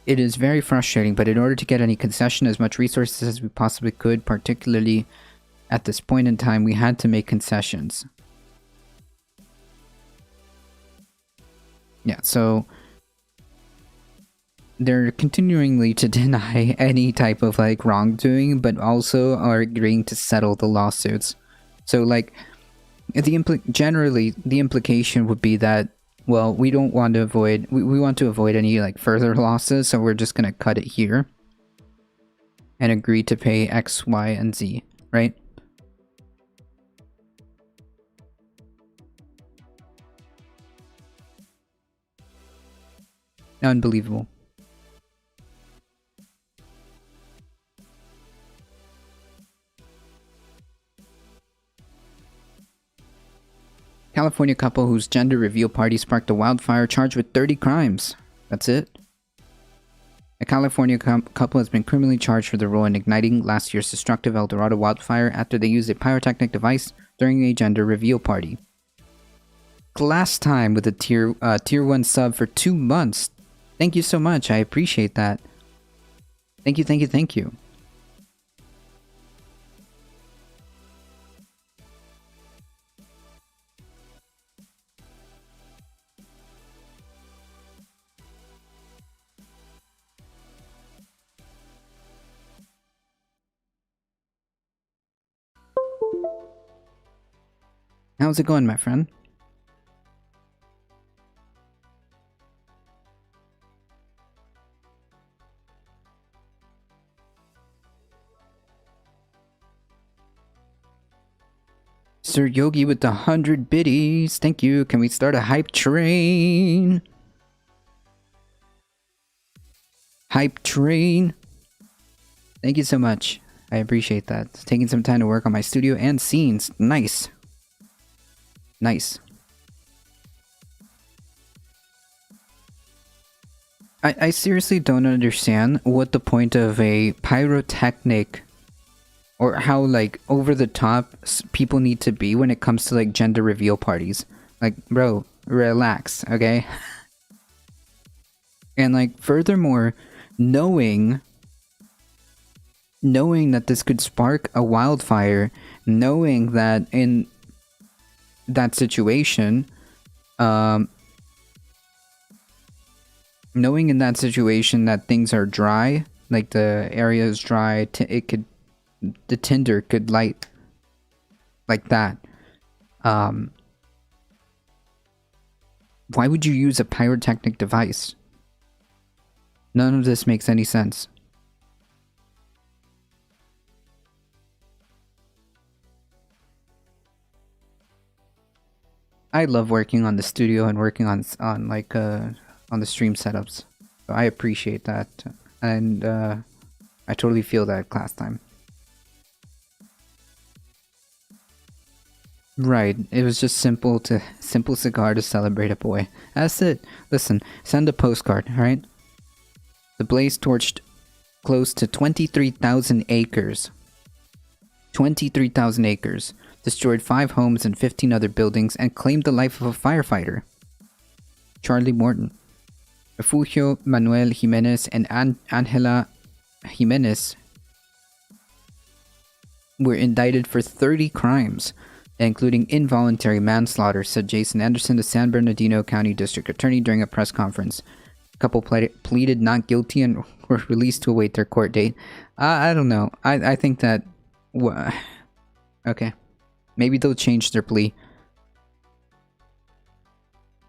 It is very frustrating, but in order to get any concession, as much resources as we possibly could, particularly at this point in time, we had to make concessions. Yeah, so they're continuingly to deny any type of like wrongdoing, but also are agreeing to settle the lawsuits. So like, generally the implication would be that, well, we don't want to avoid, we want to avoid any like further losses, so we're just gonna cut it here and agree to pay X, Y, and Z, right? Unbelievable. California couple whose gender reveal party sparked a wildfire charged with 30 crimes. That's it. A California couple has been criminally charged for their role in igniting last year's destructive El Dorado wildfire after they used a pyrotechnic device during a gender reveal party. Glass time with a tier 1 sub for 2 months. Thank you so much. I appreciate that. Thank you, thank you, thank you. How's it going, my friend? Sir Yogi with the 100 biddies. Thank you. Can we start a hype train? Hype train. Thank you so much. I appreciate that. It's taking some time to work on my studio and scenes. Nice. Nice. I seriously don't understand what the point of a pyrotechnic or how like over the top people need to be when it comes to like gender reveal parties. Like, bro, relax, okay? And like furthermore, knowing knowing that this could spark a wildfire, knowing that in that situation, knowing in that situation that things are dry, like the area is dry, the tinder could light like that. Why would you use a pyrotechnic device? None of this makes any sense. I love working on the studio and working on the stream setups. So I appreciate that, and I totally feel that class time. Right, it was just simple cigar to celebrate a boy. That's it. Listen, send a postcard, alright? The blaze torched close to 23,000 acres. 23,000 acres. Destroyed 5 homes and 15 other buildings and claimed the life of a firefighter. Charlie Morton. Refugio Manuel Jimenez and Angela Jimenez were indicted for 30 crimes, including involuntary manslaughter, said Jason Anderson, the San Bernardino County District Attorney, during a press conference. The couple pleaded not guilty and were released to await their court date. I don't know. I think that... okay. Maybe they'll change their plea.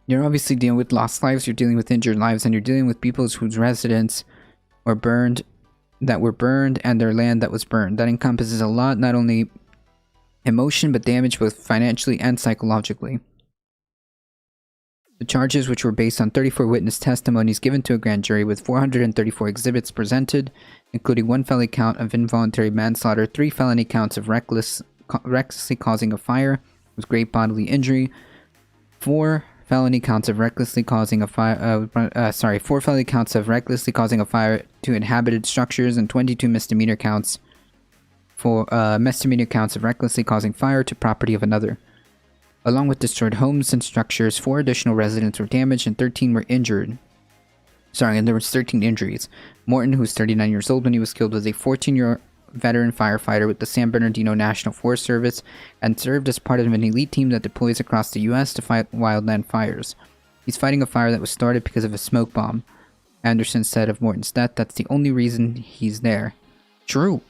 You're obviously dealing with lost lives, you're dealing with injured lives, and you're dealing with people whose residents were burned, and their land that was burned. That encompasses a lot, not only emotion, but damage both financially and psychologically. The charges, which were based on 34 witness testimonies given to a grand jury with 434 exhibits presented, including 1 felony count of involuntary manslaughter, 3 felony counts of recklessly causing a fire with great bodily injury, 4 felony counts of recklessly causing a fire. 4 felony counts of recklessly causing a fire to inhabited structures, and 22 misdemeanor counts for misdemeanor counts of recklessly causing fire to property of another. Along with destroyed homes and structures, 4 additional residents were damaged and 13 were injured. And there was 13 injuries. Morton, who was 39 years old when he was killed, was a 14-year veteran firefighter with the San Bernardino National Forest Service and served as part of an elite team that deploys across the U.S. to fight wildland fires. He's fighting a fire that was started because of a smoke bomb. Anderson said of Morton's death, that's the only reason he's there. True.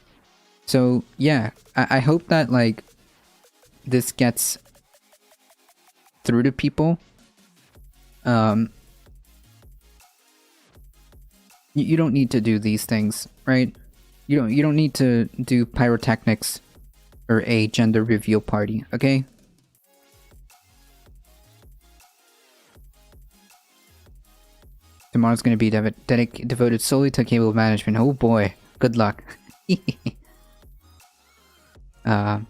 So, yeah, I hope that, like, this gets through to people. You don't need to do these things, right? You don't need to do pyrotechnics or a gender reveal party, okay? Tomorrow's going to be devoted solely to cable management. Oh boy, good luck. The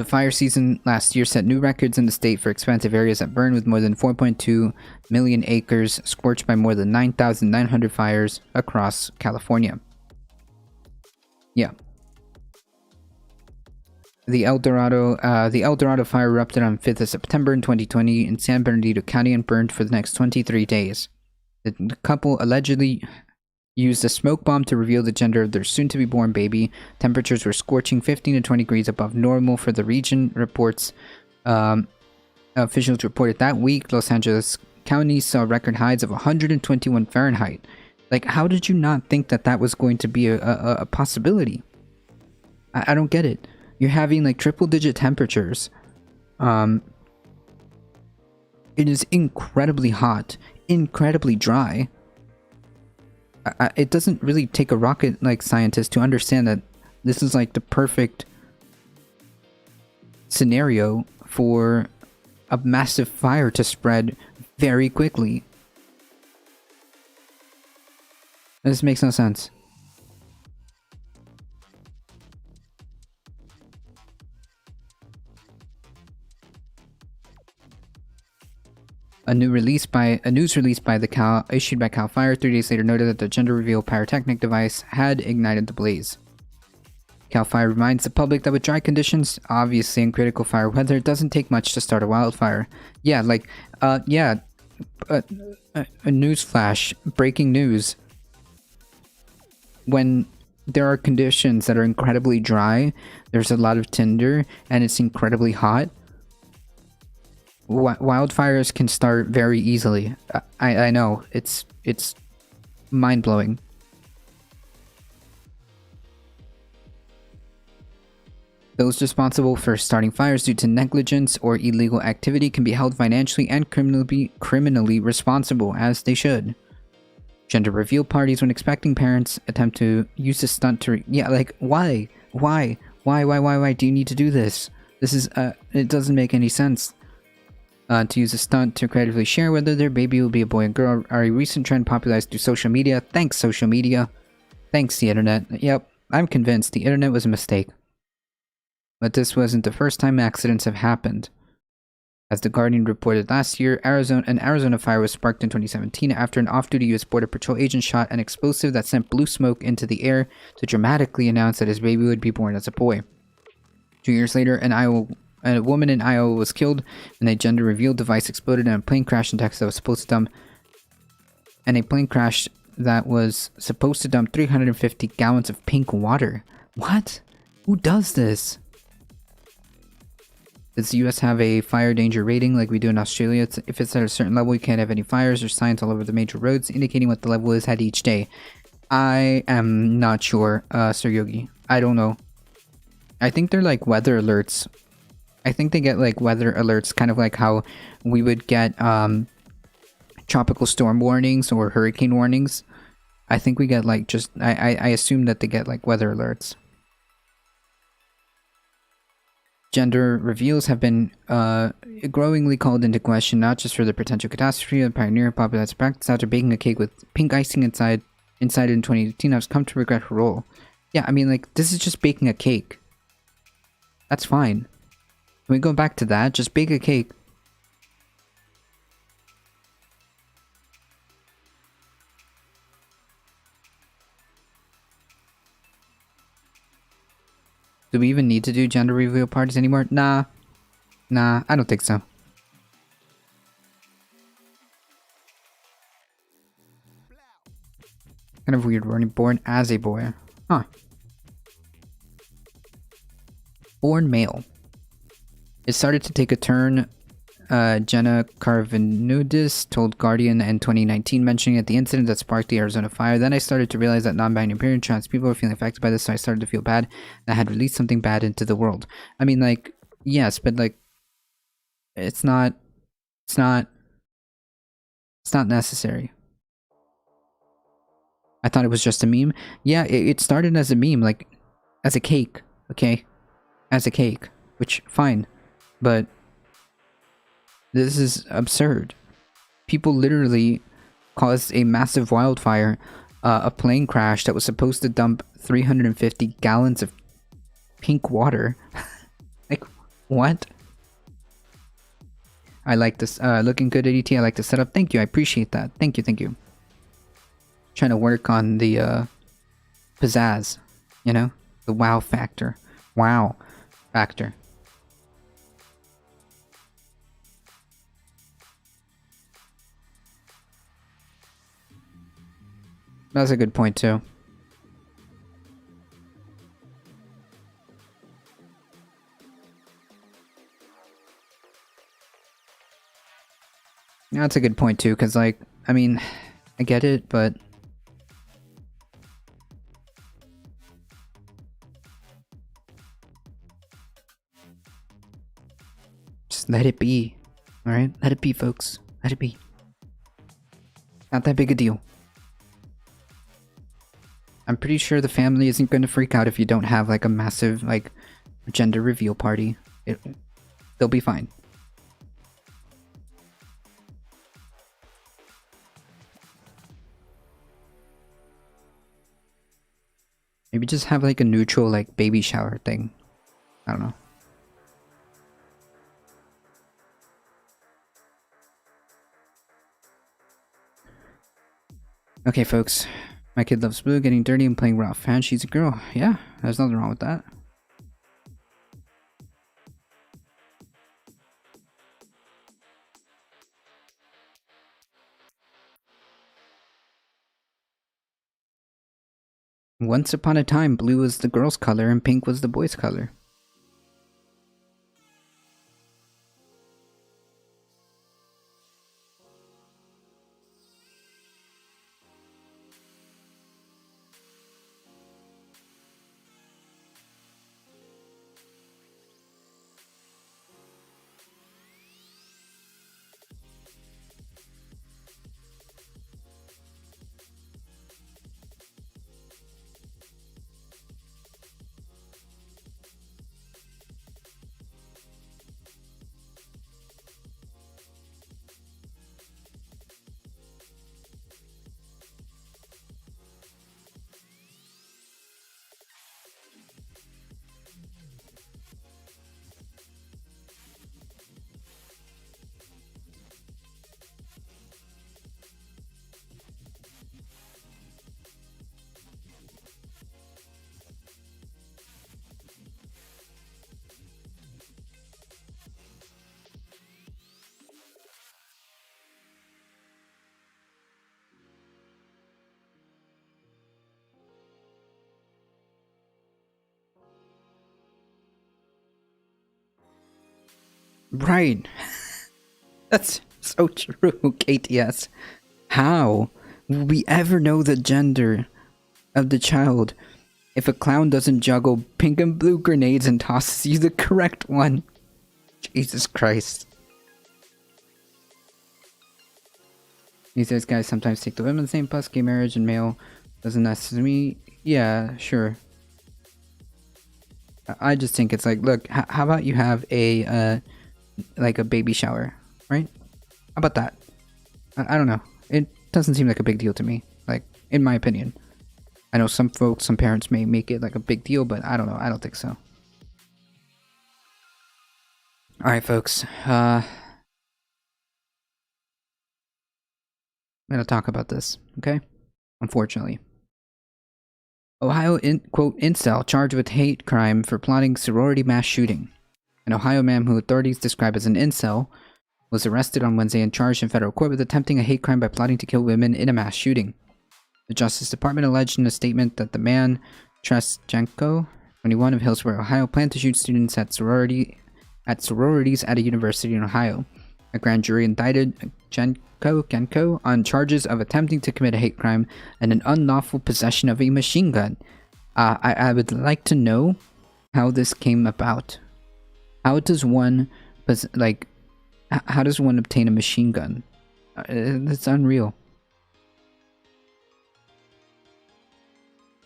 fire season last year set new records in the state for expansive areas that burned, with more than 4.2 million acres scorched by more than 9,900 fires across California. Yeah. The El Dorado fire erupted on 5th of September in 2020 in San Bernardino County and burned for the next 23 days. The couple allegedly used a smoke bomb to reveal the gender of their soon-to-be-born baby. Temperatures were scorching 15 to 20 degrees above normal for the region, reports. Officials reported that week Los Angeles County saw record highs of 121 Fahrenheit. Like, how did you not think that that was going to be a possibility? I don't get it. You're having, like, triple-digit temperatures. It is incredibly hot, incredibly dry. It doesn't really take a rocket like scientist to understand that this is like the perfect scenario for a massive fire to spread very quickly. This makes no sense. A news release by issued by Cal Fire 3 days later noted that the gender reveal pyrotechnic device had ignited the blaze. Cal Fire reminds the public that with dry conditions, obviously in critical fire weather, it doesn't take much to start a wildfire. Yeah, like, a news flash, breaking news. when there are conditions that are incredibly dry, there's a lot of tinder, and it's incredibly hot, wildfires can start very easily. I know, it's mind-blowing. Those responsible for starting fires due to negligence or illegal activity can be held financially and criminally responsible, as they should. Gender reveal parties, when expecting parents attempt to use a stunt to yeah, like, why do you need to do this? This is it doesn't make any sense. To use a stunt to creatively share whether their baby will be a boy or girl are a recent trend popularized through social media. Thanks, social media. Thanks, the internet. Yep, I'm convinced the internet was a mistake. But this wasn't the first time accidents have happened. As The Guardian reported last year, an Arizona fire was sparked in 2017 after an off-duty U.S. Border Patrol agent shot an explosive that sent blue smoke into the air to dramatically announce that his baby would be born as a boy. 2 years later, a woman in Iowa was killed when a gender reveal device exploded in a plane crash in Texas that was supposed to dump 350 gallons of pink water. What? Who does this? Does the US have a fire danger rating like we do in Australia? If it's at a certain level, you can't have any fires or signs all over the major roads indicating what the level is at each day. I am not sure, Sir Yogi. I don't know. I think they're like weather alerts. I think they get like weather alerts, kind of like how we would get tropical storm warnings or hurricane warnings. I think we get like just, I assume that they get like weather alerts. Gender reveals have been growingly called into question, not just for the potential catastrophe of pioneer popular practice. After baking a cake with pink icing inside in 2018, I've come to regret her role. Yeah, I mean, like, this is just baking a cake. That's fine. Can we go back to that? Just bake a cake. Do we even need to do gender reveal parties anymore? Nah, I don't think so. Kind of weird, we're born as a boy. Huh. Born male. It started to take a turn. Jenna Carvinudis told Guardian in 2019, mentioning at the incident that sparked the Arizona fire. Then I started to realize that non-binary and trans people were feeling affected by this, so I started to feel bad that I had released something bad into the world. I mean, like, yes, but like, it's not necessary. I thought it was just a meme. Yeah, it started as a meme, like, as a cake, okay? As a cake, which, fine, but this is absurd. People literally caused a massive wildfire, a plane crash that was supposed to dump 350 gallons of pink water. Like, what? I like this. Looking good, ADT. I like the setup. Thank you. I appreciate that. Thank you. Trying to work on the pizzazz, you know? The wow factor. Wow factor. That's a good point too. That's a good point too, because like, I mean, I get it, but just let it be. Alright? Let it be, folks. Let it be. Not that big a deal. I'm pretty sure the family isn't going to freak out if you don't have like a massive like gender reveal party. They'll be fine. Maybe just have like a neutral like baby shower thing. I don't know. Okay, folks. My kid loves blue, getting dirty and playing rough. And she's a girl. Yeah, there's nothing wrong with that. Once upon a time, blue was the girl's color and pink was the boy's color. Right. That's so true, KTS. How will we ever know the gender of the child if a clown doesn't juggle pink and blue grenades and tosses you the correct one? Jesus Christ. These guys sometimes take the women's name plus gay marriage and male doesn't necessarily. Yeah, sure. I just think it's like, look, how about you have a like a baby shower, right? How about that? I don't know. It doesn't seem like a big deal to me, like, in my opinion. I know some folks, some parents may make it like a big deal, but I don't know. I don't think so. Alright, folks. I'm gonna talk about this, okay? Unfortunately. Ohio, quote, incel charged with hate crime for plotting sorority mass shooting. An Ohio man who authorities describe as an incel was arrested on Wednesday and charged in federal court with attempting a hate crime by plotting to kill women in a mass shooting. The Justice Department alleged in a statement that the man, Trestchenko, 21 of Hillsborough, Ohio, planned to shoot students at sororities at a university in Ohio. A grand jury indicted Genko on charges of attempting to commit a hate crime and an unlawful possession of a machine gun. I would like to know how this came about. How does one, how does one obtain a machine gun? It's unreal.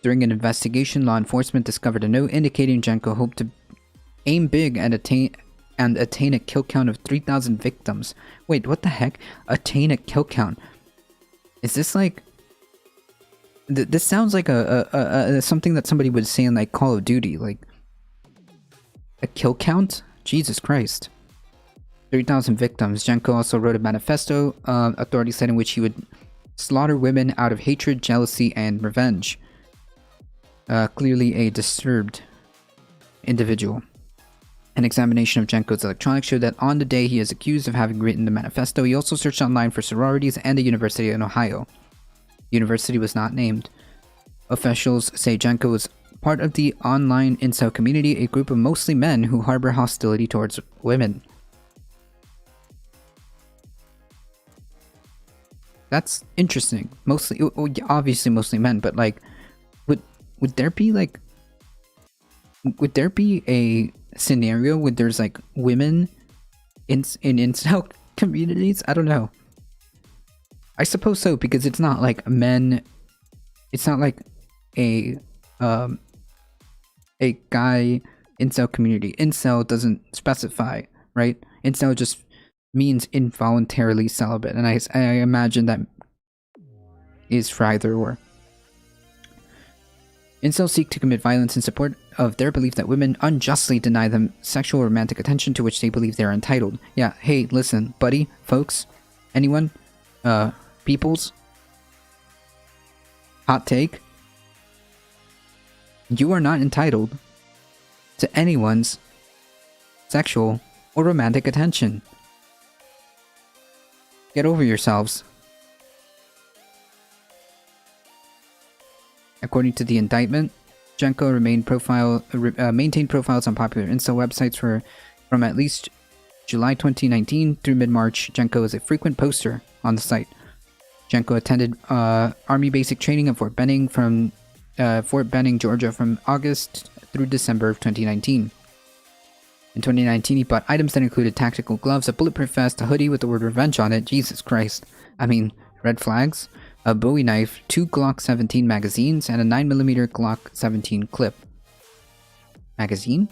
During an investigation, law enforcement discovered a note indicating Genko hoped to aim big and attain a kill count of 3,000 victims. Wait, what the heck? Attain a kill count? Is this like... this sounds like a something that somebody would say in like Call of Duty, like... a kill count? Jesus Christ. 3,000 victims. Genko also wrote a manifesto, authorities said, in which he would slaughter women out of hatred, jealousy, and revenge. Clearly a disturbed individual. An examination of Genko's electronics showed that on the day he is accused of having written the manifesto, he also searched online for sororities and a university in Ohio. The university was not named. Officials say Genko was part of the online incel community, a group of mostly men who harbor hostility towards women. That's interesting. Mostly, obviously mostly men, but like, would there be like, would there be a scenario where there's like women in incel communities? I don't know. I suppose so, because it's not like men. It's not like a guy incel community. Incel doesn't specify, right? Incel just means involuntarily celibate, and I imagine that is for either or. Incels seek to commit violence in support of their belief that women unjustly deny them sexual or romantic attention to which they believe they are entitled. Yeah, hey, listen, buddy, folks, anyone, peoples, hot take, you are not entitled to anyone's sexual or romantic attention. Get over yourselves. According to the indictment, Genco maintained profiles on popular incel websites from at least July 2019 through mid-March. Genco is a frequent poster on the site. Genco attended Army basic training at Fort Benning, Georgia from August through December of 2019. In 2019, he bought items that included tactical gloves, a bulletproof vest, a hoodie with the word revenge on it. Jesus Christ. I mean, red flags, a Bowie knife, 2 Glock 17 magazines, and a 9mm Glock 17 clip. Magazine?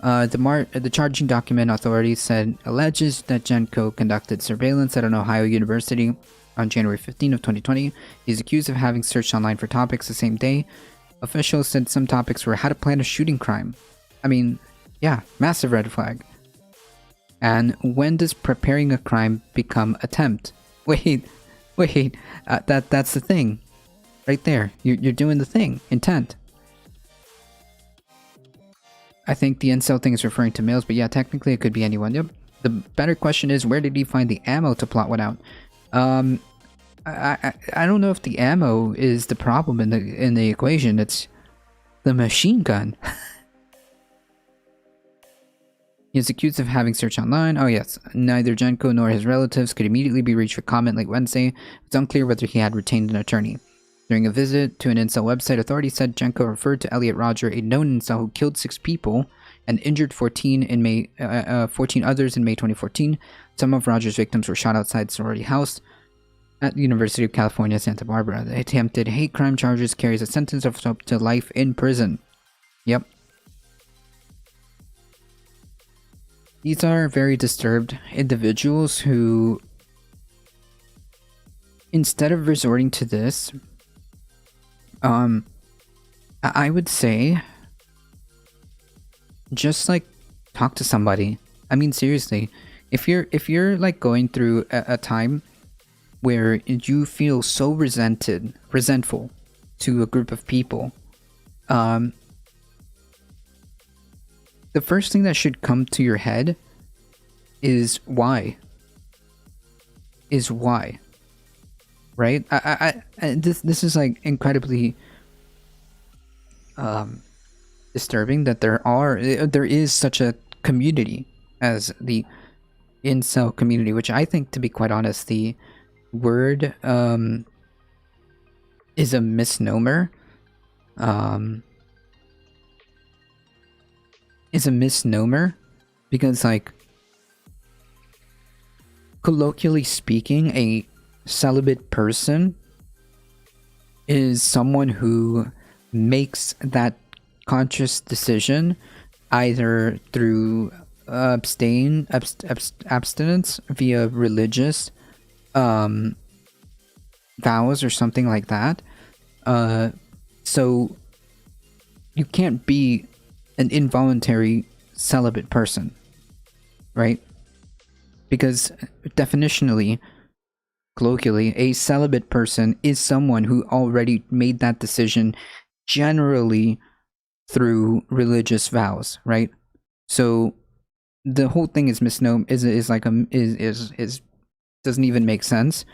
The charging document, authorities said, alleges that Genco conducted surveillance at an Ohio university on January 15 of 2020. He's accused of having searched online for topics the same day. Officials said some topics were how to plan a shooting crime. I mean, yeah, massive red flag. And when does preparing a crime become attempt? Wait, that's the thing. Right there. You're doing the thing. Intent. I think the incel thing is referring to males, but yeah, technically it could be anyone. Yep. The better question is, where did he find the ammo to plot one out? I don't know if the ammo is the problem in the equation. It's the machine gun. He is accused of having searched online. Oh yes, neither Genco nor his relatives could immediately be reached for comment late Wednesday. It's unclear whether he had retained an attorney. During a visit to an incel website, authorities said Genco referred to Elliot Rodger, a known incel who killed 6 people and injured 14 others in May 2014. Some of Rodger's victims were shot outside sorority house at the University of California, Santa Barbara. The attempted hate crime charges carries a sentence of up to life in prison. Yep. These are very disturbed individuals who, instead of resorting to this, I would say, just like talk to somebody. I mean, seriously, if you're like going through a time where you feel so resentful to a group of people, the first thing that should come to your head is why. Right? This is like incredibly disturbing that there is such a community as the incel community, which I think, to be quite honest, the word is a misnomer. Is a misnomer because, like, colloquially speaking, a celibate person is someone who makes that conscious decision either through abstinence via religious vows or something like that. So you can't be an involuntary celibate person, right? Because definitionally, colloquially, a celibate person is someone who already made that decision, generally through religious vows, right? So the whole thing is misnomer, is doesn't even make sense.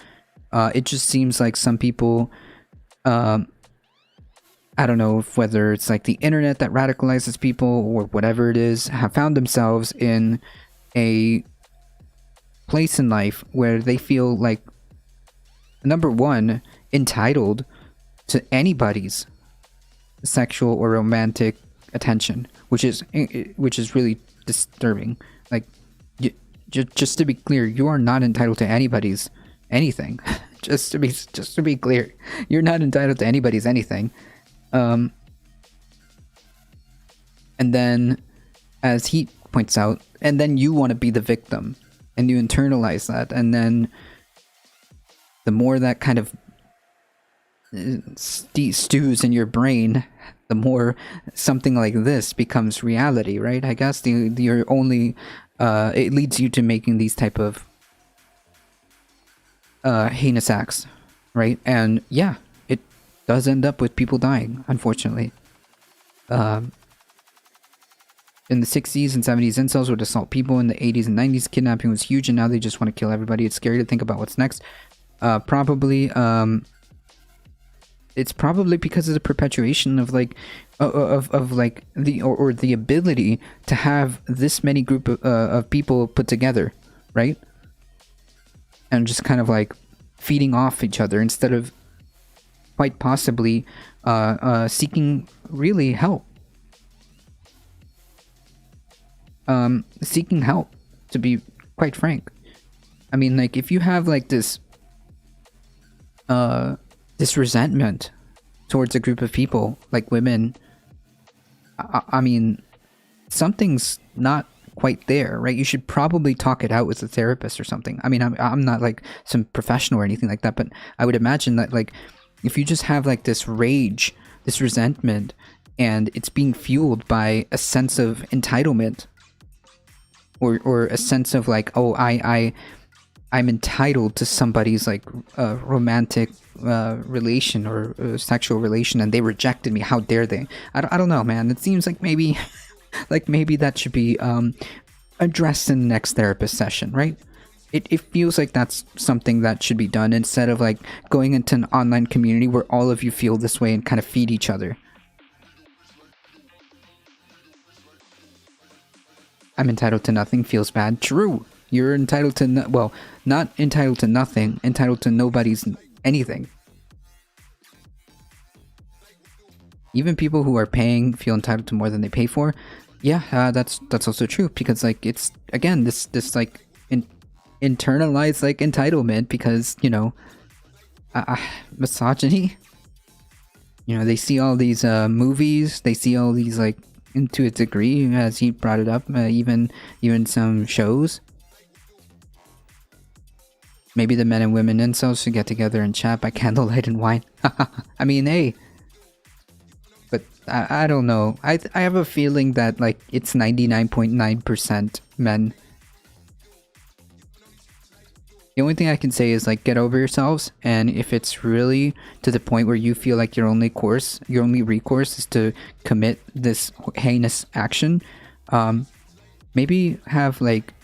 It just seems like some people, I don't know whether it's like the internet that radicalizes people or whatever it is, have found themselves in a place in life where they feel like, number one, entitled to anybody's sexual or romantic attention, which is really disturbing. Like, just to be clear, you are not entitled to anybody's anything. just to be clear, you're not entitled to anybody's anything. And then, as he points out, and then you want to be the victim, and you internalize that, and then the more that kind of stews in your brain, the more something like this becomes reality, right? I guess you're only it leads you to making these type of heinous acts, right? And yeah, it does end up with people dying, unfortunately. In the 60s and 70s, incels would assault people. In the 80s and 90s, kidnapping was huge, and now they just want to kill everybody. It's scary to think about what's next. Probably it's probably because of the perpetuation of like of like the or the ability to have this many group of people put together, right? And just kind of like feeding off each other instead of quite possibly seeking really help. Seeking help, to be quite frank. I mean, like, if you have like this resentment towards a group of people, like women, I mean, something's not quite there, right? You should probably talk it out with a therapist or something. I mean, I'm not like some professional or anything like that, but I would imagine that, like, if you just have like this rage, this resentment, and it's being fueled by a sense of entitlement, or a sense of like, oh, I'm entitled to somebody's like romantic relation or sexual relation, and they rejected me. How dare they? I don't know, man. It seems like maybe maybe that should be addressed in the next therapist session, right? It feels like that's something that should be done instead of like going into an online community where all of you feel this way and kind of feed each other. I'm entitled to nothing feels bad. True. You're entitled to well, not entitled to nothing, entitled to nobody's anything. Even people who are paying feel entitled to more than they pay for. Yeah, that's also true, because like it's again this like internalized like entitlement, because you know misogyny. You know, they see all these movies, they see all these like, to a degree, as he brought it up, even some shows. Maybe the men and women incels should get together and chat by candlelight and wine. I mean, hey. But I don't know. I have a feeling that like it's 99.9% men. The only thing I can say is like, get over yourselves, and if it's really to the point where you feel like your only recourse is to commit this heinous action, maybe have like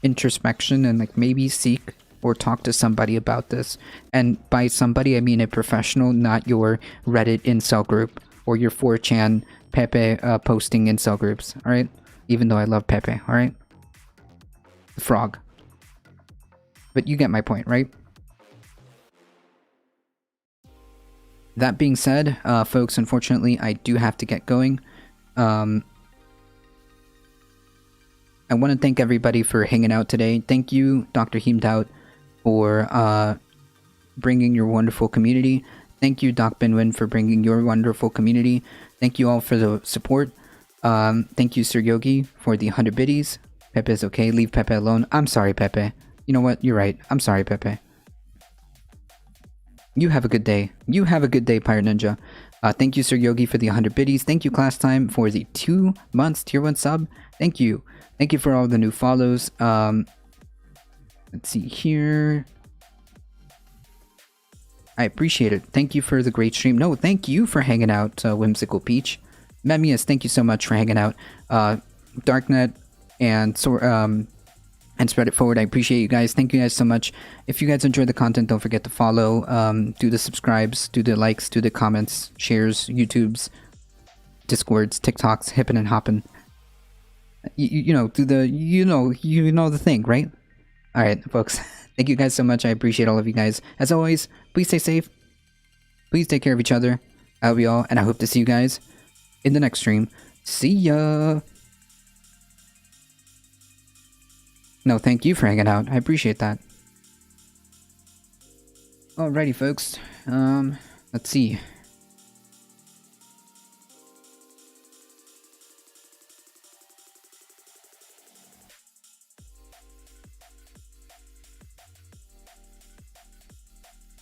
introspection and like maybe seek or talk to somebody about this. And by somebody, I mean a professional, not your Reddit incel group or your 4chan Pepe posting incel groups, alright? Even though I love Pepe, alright? The frog. But you get my point, right? That being said, folks, unfortunately, I do have to get going. I want to thank everybody for hanging out today. Thank you, Dr. Heimdall, for bringing your wonderful community. Thank you, Doc Binwin, for bringing your wonderful community. Thank you all for the support. Thank you, Sir Yogi, for the 100 biddies. Pepe's okay. Leave Pepe alone. I'm sorry, Pepe. You know what? You're right. I'm sorry, Pepe. You have a good day. You have a good day, Pirate Ninja. Thank you, Sir Yogi, for the 100 biddies. Thank you, Class Time, for the 2 months Tier 1 sub. Thank you. Thank you for all the new follows. Let's see here. I appreciate it. Thank you for the great stream. No, thank you for hanging out, Whimsical Peach. Memius, thank you so much for hanging out. Darknet and Spread It Forward, I appreciate you guys. Thank you guys so much. If you guys enjoyed the content, don't forget to follow, do the subscribes, do the likes, do the comments, shares, YouTubes, Discords, TikToks, hippin' and hoppin'. You know, do the, you know the thing, right? Alright, folks. Thank you guys so much. I appreciate all of you guys. As always, please stay safe. Please take care of each other. I love you all, and I hope to see you guys in the next stream. See ya! No, thank you for hanging out. I appreciate that. Alrighty, folks. Let's see.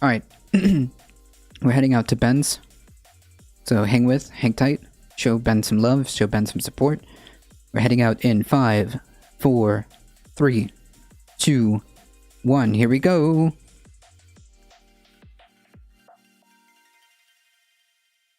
Alright. We're heading out to Ben's. So hang tight. Show Ben some love. Show Ben some support. We're heading out in 5, 4, 3, 2, 1. Here we go.